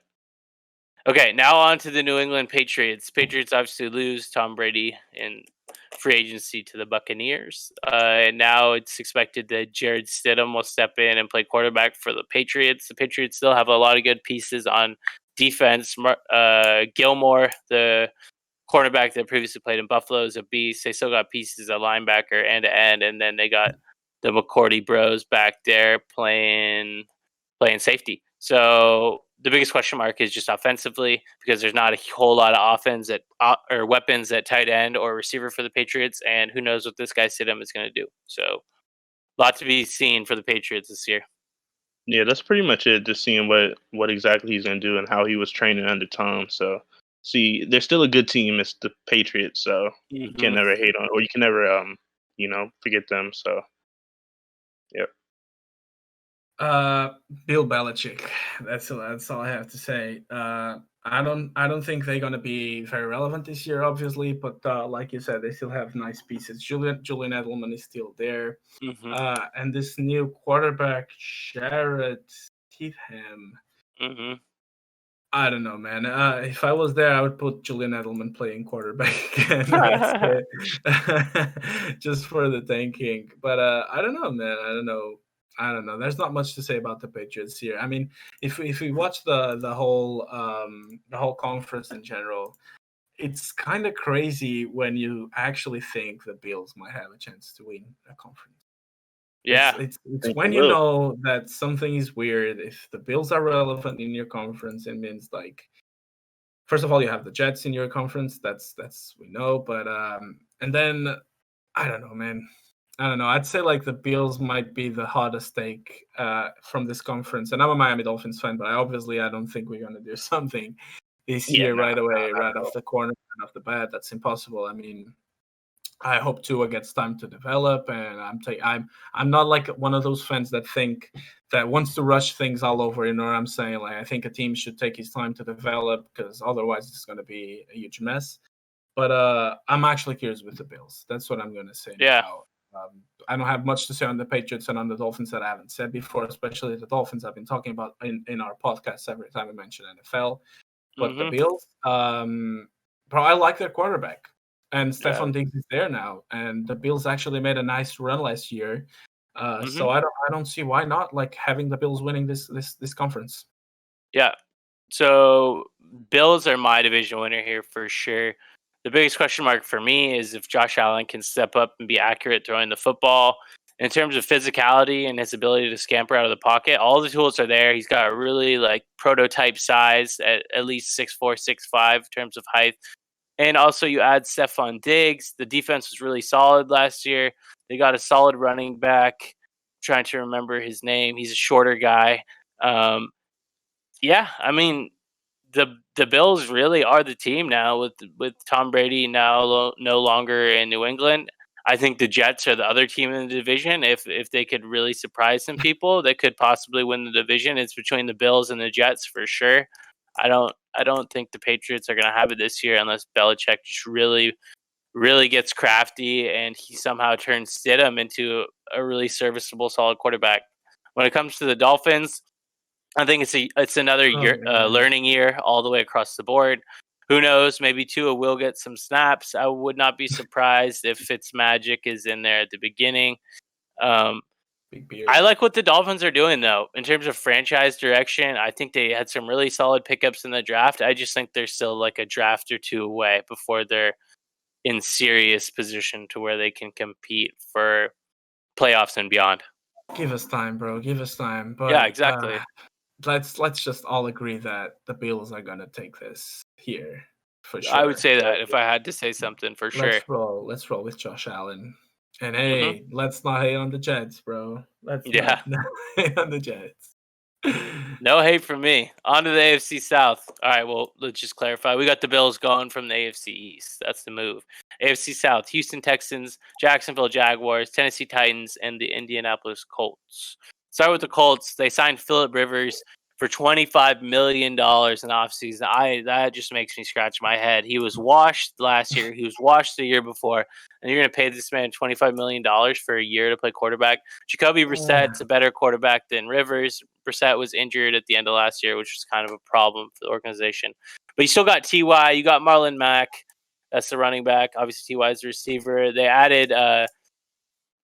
okay, now on to the New England Patriots. Patriots obviously lose Tom Brady in free agency to the Buccaneers. And now it's expected that Jared Stidham will step in and play quarterback for the Patriots. The Patriots still have a lot of good pieces on defense. Gilmore, the cornerback that previously played in Buffalo, is a beast. They still got pieces at linebacker end to end, and then they got the McCourty bros back there playing safety. So the biggest question mark is just offensively, because there's not a whole lot of offense or weapons at tight end or receiver for the Patriots, and who knows what this guy Stidham is going to do. So a lot to be seen for the Patriots this year. Yeah, that's pretty much it. Just seeing what exactly he's going to do and how he was training under Tom. So, see, they're still a good team. It's the Patriots, so you can never hate on, or you can never forget them. So, yeah. Bill Belichick. That's all I have to say. I don't think they're gonna be very relevant this year, obviously, but like you said, they still have nice pieces. Julian Edelman is still there, and this new quarterback, Jarrett Stidham. I don't know, man. If I was there, I would put Julian Edelman playing quarterback again. That's it. Just for the tanking. But I don't know, man. I don't know. There's not much to say about the Patriots here. I mean, if we watch the whole conference in general, it's kind of crazy when you actually think the Bills might have a chance to win a conference. Yeah, it's when you know that something is weird. If the Bills are relevant in your conference, it means like, first of all, you have the Jets in your conference. That's we know. But and then I don't know, man. I don't know. I'd say like the Bills might be the hottest take from this conference. And I'm a Miami Dolphins fan, but I don't think we're gonna do something this year right away, right off the corner, right off the bat. That's impossible. I mean, I hope Tua gets time to develop, and I'm not like one of those fans that think that wants to rush things all over. You know what I'm saying? Like I think a team should take his time to develop, because otherwise it's going to be a huge mess. But I'm actually curious with the Bills. That's what I'm going to say. Yeah. Now. I don't have much to say on the Patriots and on the Dolphins that I haven't said before, especially the Dolphins I've been talking about in our podcast every time we mention NFL. But the Bills, bro, I like their quarterback. And Stephon Diggs is there now, and the Bills actually made a nice run last year. So I don't see why not, like, having the Bills winning this conference. Yeah. So Bills are my division winner here for sure. The biggest question mark for me is if Josh Allen can step up and be accurate throwing the football. In terms of physicality and his ability to scamper out of the pocket, all the tools are there. He's got a really like prototype size at least 6'4", 6'5" in terms of height. And also you add Stephon Diggs. The defense was really solid last year. They got a solid running back. I'm trying to remember his name. He's a shorter guy. Yeah, I mean, the Bills really are the team now with Tom Brady now no longer in New England. I think the Jets are the other team in the division. If they could really surprise some people, they could possibly win the division. It's between the Bills and the Jets for sure. I don't think the Patriots are going to have it this year unless Belichick just really gets crafty and he somehow turns Stidham into a really serviceable, solid quarterback. When it comes to the Dolphins, I think it's another learning year all the way across the board. Who knows? Maybe Tua will get some snaps. I would not be surprised if Fitzmagic is in there at the beginning. Big beard. I like what the Dolphins are doing, though, in terms of franchise direction. I think they had some really solid pickups in the draft. I just think they're still like a draft or two away before they're in serious position to where they can compete for playoffs and beyond. Give us time, bro. Give us time. But, yeah, exactly. Let's just all agree that the Bills are gonna take this here for sure. I would say that if I had to say something for sure. Let's roll with Josh Allen. And hey, let's not hate on the Jets, bro. Let's not hate on the Jets. No hate from me. On to the AFC South. All right, well, let's just clarify. We got the Bills going from the AFC East. That's the move. AFC South, Houston Texans, Jacksonville Jaguars, Tennessee Titans, and the Indianapolis Colts. Start with the Colts. They signed Phillip Rivers for $25 million in offseason. That just makes me scratch my head. He was washed last year. He was washed the year before. And you're going to pay this man $25 million for a year to play quarterback. Jacoby Brissett's a better quarterback than Rivers. Brissett was injured at the end of last year, which was kind of a problem for the organization. But you still got T.Y. You got Marlon Mack. That's the running back. Obviously, T.Y. is the receiver. They added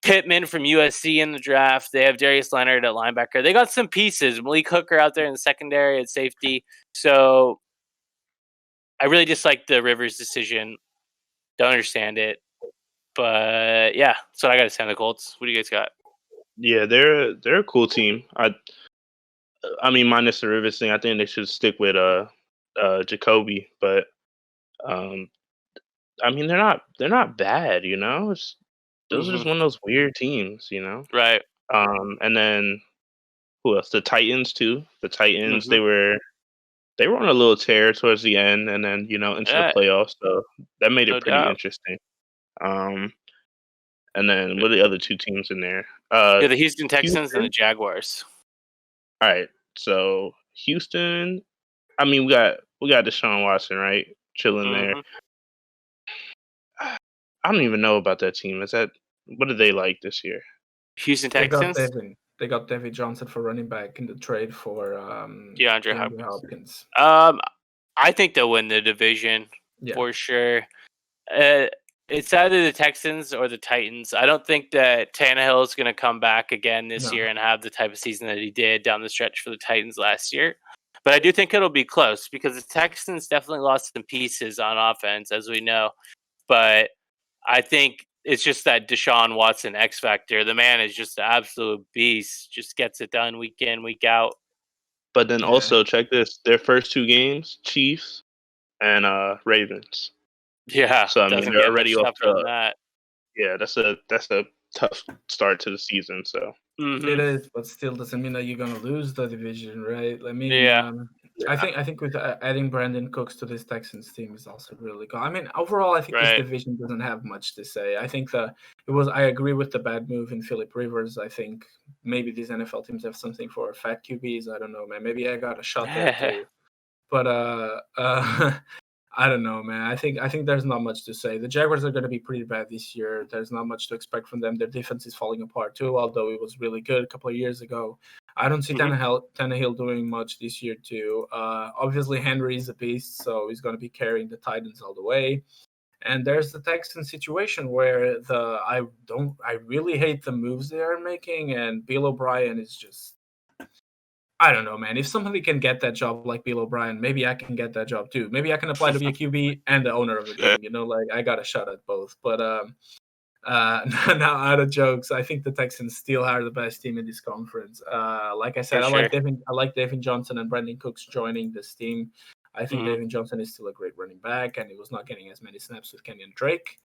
Pittman from USC in the draft. They have Darius Leonard at linebacker. They got some pieces. Malik Hooker out there in the secondary at safety. So I really dislike the Rivers decision. Don't understand it. But yeah, that's what I got to say on the Colts. What do you guys got? Yeah, they're a cool team. I mean, minus the Rivers thing, I think they should stick with Jacoby. But I mean, they're not bad, you know. Those are just one of those weird teams, you know. Right. And then who else? The Titans too. The Titans they were on a little tear towards the end, and then into the playoffs. So that made it pretty interesting. And then what are the other two teams in there? The Houston Texans and the Jaguars. All right, so Houston. I mean, we got Deshaun Watson, right? Chilling there. I don't even know about that team. What are they like this year? Houston Texans. They got David Johnson for running back in the trade for DeAndre Hopkins. I think they'll win the division for sure. It's either the Texans or the Titans. I don't think that Tannehill is going to come back again this year and have the type of season that he did down the stretch for the Titans last year. But I do think it'll be close because the Texans definitely lost some pieces on offense, as we know. But I think it's just that Deshaun Watson X factor. The man is just an absolute beast. Just gets it done week in, week out. But then also check this: their first two games, Chiefs and Ravens. Yeah. So I mean, they're already off to that. Yeah, that's a tough start to the season. So it is, but still doesn't mean that you're gonna lose the division, right? I mean, I think with adding Brandon Cooks to this Texans team is also really good. I mean, overall, I think this division doesn't have much to say. I think I agree with the bad move in Phillip Rivers. I think maybe these NFL teams have something for fat QBs. I don't know, man. Maybe I got a shot there too. But I don't know, man. I think there's not much to say. The Jaguars are going to be pretty bad this year. There's not much to expect from them. Their defense is falling apart too, although it was really good a couple of years ago. I don't see Tannehill doing much this year too. Obviously, Henry is a beast, so he's going to be carrying the Titans all the way. And there's the Texans situation where I really hate the moves they are making, and Bill O'Brien is just. I don't know, man. If somebody can get that job like Bill O'Brien, maybe I can get that job too. Maybe I can apply to be a QB and the owner of the team. Like I got a shot at both. But now out of jokes, I think the Texans still are the best team in this conference. Like I said, I like David Johnson and Brandon Cooks joining this team. I think David Johnson is still a great running back, and he was not getting as many snaps with Kenyon Drake.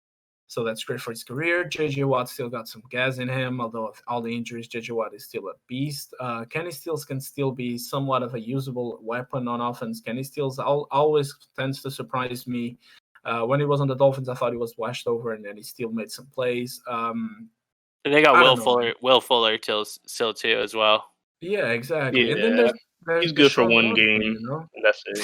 So that's great for his career. J.J. Watt still got some gas in him, although with all the injuries, J.J. Watt is still a beast. Kenny Stills can still be somewhat of a usable weapon on offense. Kenny Stills always tends to surprise me. When he was on the Dolphins, I thought he was washed over, and then he still made some plays. They got I Will don't know, man. Fuller still too as well. Yeah, exactly. And then Yeah, there's he's good for Deshaun one Watson, game, you know. and that's it.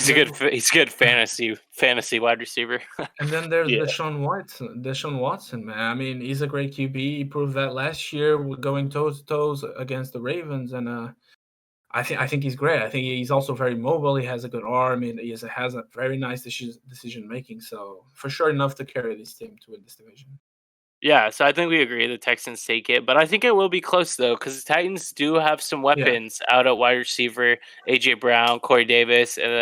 He's a good fantasy wide receiver. And then there's Yeah. Deshaun Watson, man. I mean, he's a great QB. He proved that last year going toes to toes against the Ravens, and I think he's great. I think he's also very mobile. He has a good arm, and he has a very nice decision making. So for sure, enough to carry this team to win this division. Yeah, so I think we agree the Texans take it, but I think it will be close though because the Titans do have some weapons out at wide receiver: AJ Brown, Corey Davis, and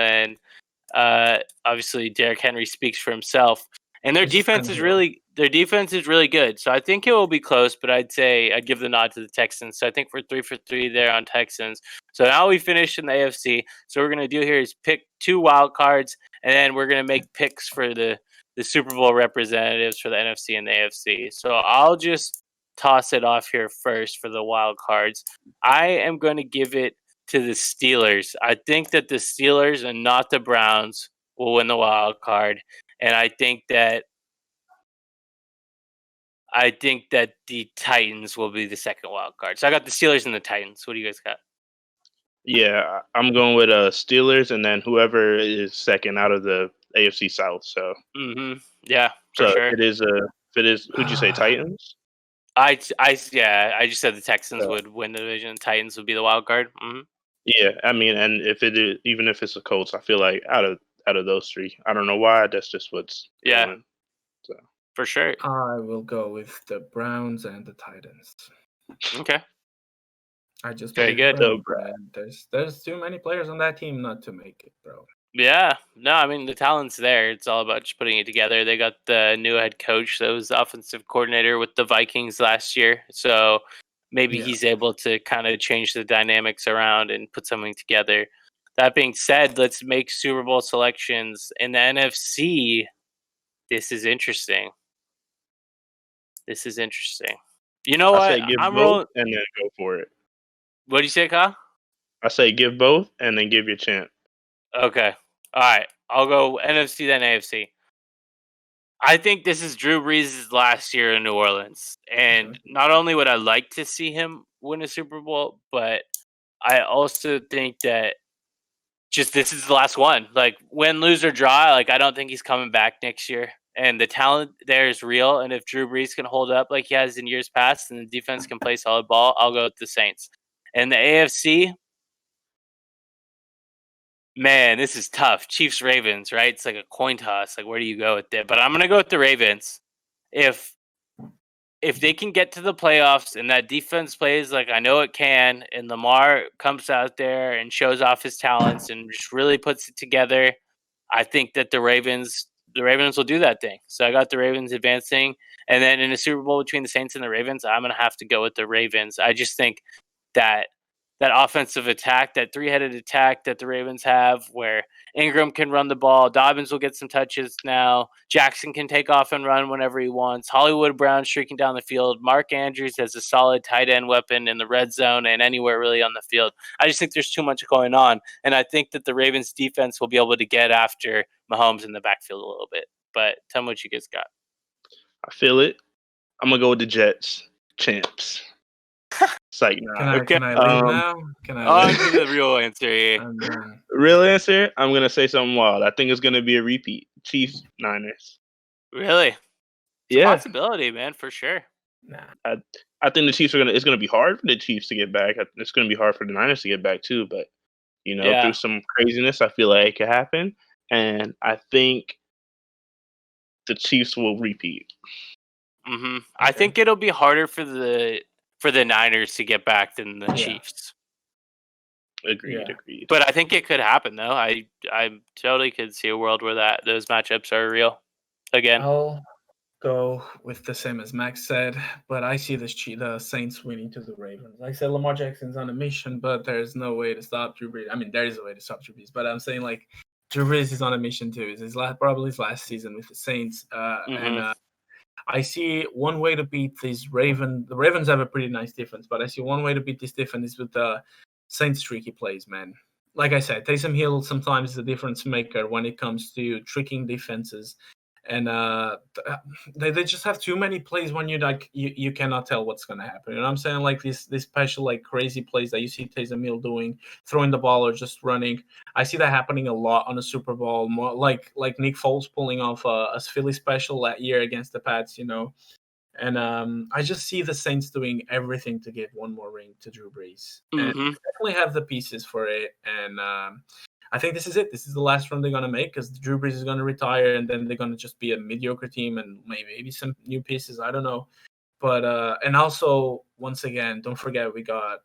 then obviously Derrick Henry speaks for himself. And their This is defense is Tannehill. really good. So I think it will be close, but I'd give the nod to the Texans. So I think we're 3 for 3 there on Texans. So now we finish in the AFC. So what we're gonna do here is pick 2 wild cards, and then we're gonna make picks for the Super Bowl representatives for the NFC and the AFC. So I'll just toss it off here first for the wild cards. I am going to give it to the Steelers. I think that the Steelers and not the Browns will win the wild card, and I think that the Titans will be the second wild card. So I got the Steelers and the Titans. What do you guys got? Yeah, I'm going with Steelers, and then whoever is second out of the AFC South. So, Yeah, for sure. it is who'd you say, Titans? I just said the Texans would win the division. Titans would be the wild card. Yeah, I mean, and if it is, even if it's the Colts, I feel like out of those 3, I don't know why. That's just what's going. So for sure. I will go with the Browns and the Titans. Okay. I just very good. There's too many players on that team not to make it, bro. Yeah, no, I mean the talent's there. It's all about just putting it together. They got the new head coach that was the offensive coordinator with the Vikings last year, so maybe he's able to kind of change the dynamics around and put something together. That being said, let's make Super Bowl selections in the NFC. This is interesting. You know what? I say give both and then go for it. What do you say, Kyle? I say give both and then give your chance. Okay. All right. I'll go NFC then AFC. I think this is Drew Brees' last year in New Orleans. And not only would I like to see him win a Super Bowl, but I also think that just this is the last one. Like, win, lose, or draw, like, I don't think he's coming back next year. And the talent there is real. And if Drew Brees can hold up like he has in years past and the defense can play solid ball, I'll go with the Saints. And the AFC, man, this is tough. Chiefs, Ravens, right? It's like a coin toss. Like, where do you go with it? But I'm going to go with the Ravens. If they can get to the playoffs and that defense plays like I know it can, and Lamar comes out there and shows off his talents and just really puts it together, I think that the Ravens will do that thing. So I got the Ravens advancing. And then in a Super Bowl between the Saints and the Ravens, I'm going to have to go with the Ravens. I just think that offensive attack, that 3-headed attack that the Ravens have, where Ingram can run the ball, Dobbins will get some touches now, Jackson can take off and run whenever he wants, Hollywood Brown streaking down the field, Mark Andrews has a solid tight end weapon in the red zone and anywhere really on the field. I just think there's too much going on, and I think that the Ravens defense will be able to get after Mahomes in the backfield a little bit. But tell me what you guys got. I feel it. I'm going to go with the Jets. Champs. Psych, nah. Can I leave now? I'll give you the real answer here. Real answer? I'm going to say something wild. I think it's going to be a repeat. Chiefs, Niners. Really? It's a possibility, man, for sure. Nah. I think the Chiefs it's going to be hard for the Chiefs to get back. It's going to be hard for the Niners to get back too, but through some craziness, I feel like it could happen. And I think the Chiefs will repeat. Mm-hmm. Okay. I think it'll be harder for the Niners to get back than the Chiefs. Agreed. But I think it could happen, though. I totally could see a world where those matchups are real again. I'll go with the same as Max said, but I see the Saints winning to the Ravens. Like I said, Lamar Jackson's on a mission, but there's no way to stop Drew Brees. I mean, there is a way to stop Drew Brees, but I'm saying, like, Drew Brees is on a mission, too. It's probably his last season with the Saints. And I see one way to beat these Ravens. The Ravens have a pretty nice defense, but I see one way to beat this defense is with the Saints tricky plays, man. Like I said, Taysom Hill sometimes is a difference maker when it comes to tricking defenses. And they just have too many plays when you cannot tell what's gonna happen. You know what I'm saying? Like these special like crazy plays that you see Taysom Hill doing, throwing the ball or just running. I see that happening a lot on the Super Bowl. More like Nick Foles pulling off a Philly special that year against the Pats. And I just see the Saints doing everything to give one more ring to Drew Brees. And they definitely have the pieces for it. And I think this is it. This is the last run they're going to make because Drew Brees is going to retire, and then they're going to just be a mediocre team and maybe some new pieces. I don't know. But and also, once again, don't forget we got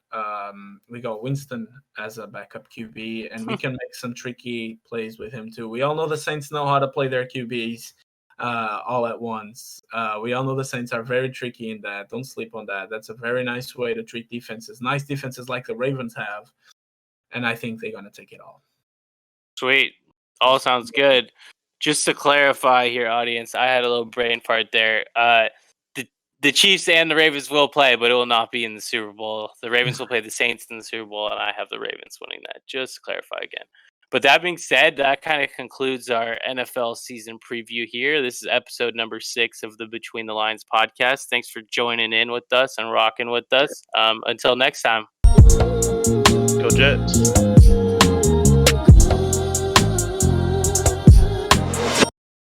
Winston as a backup QB, and we can make some tricky plays with him too. We all know the Saints know how to play their QBs. All at once. We all know the Saints are very tricky in that. Don't sleep on that. That's a very nice way to treat defenses. Nice defenses like the Ravens have. And I think they're going to take it all. Sweet. All sounds good. Just to clarify here, audience, I had a little brain fart there. The Chiefs and the Ravens will play, but it will not be in the Super Bowl. The Ravens will play the Saints in the Super Bowl, and I have the Ravens winning that. Just to clarify again. But that being said, that kind of concludes our NFL season preview here. This is episode number 6 of the Between the Lines podcast. Thanks for joining in with us and rocking with us. Until next time. Go Jets.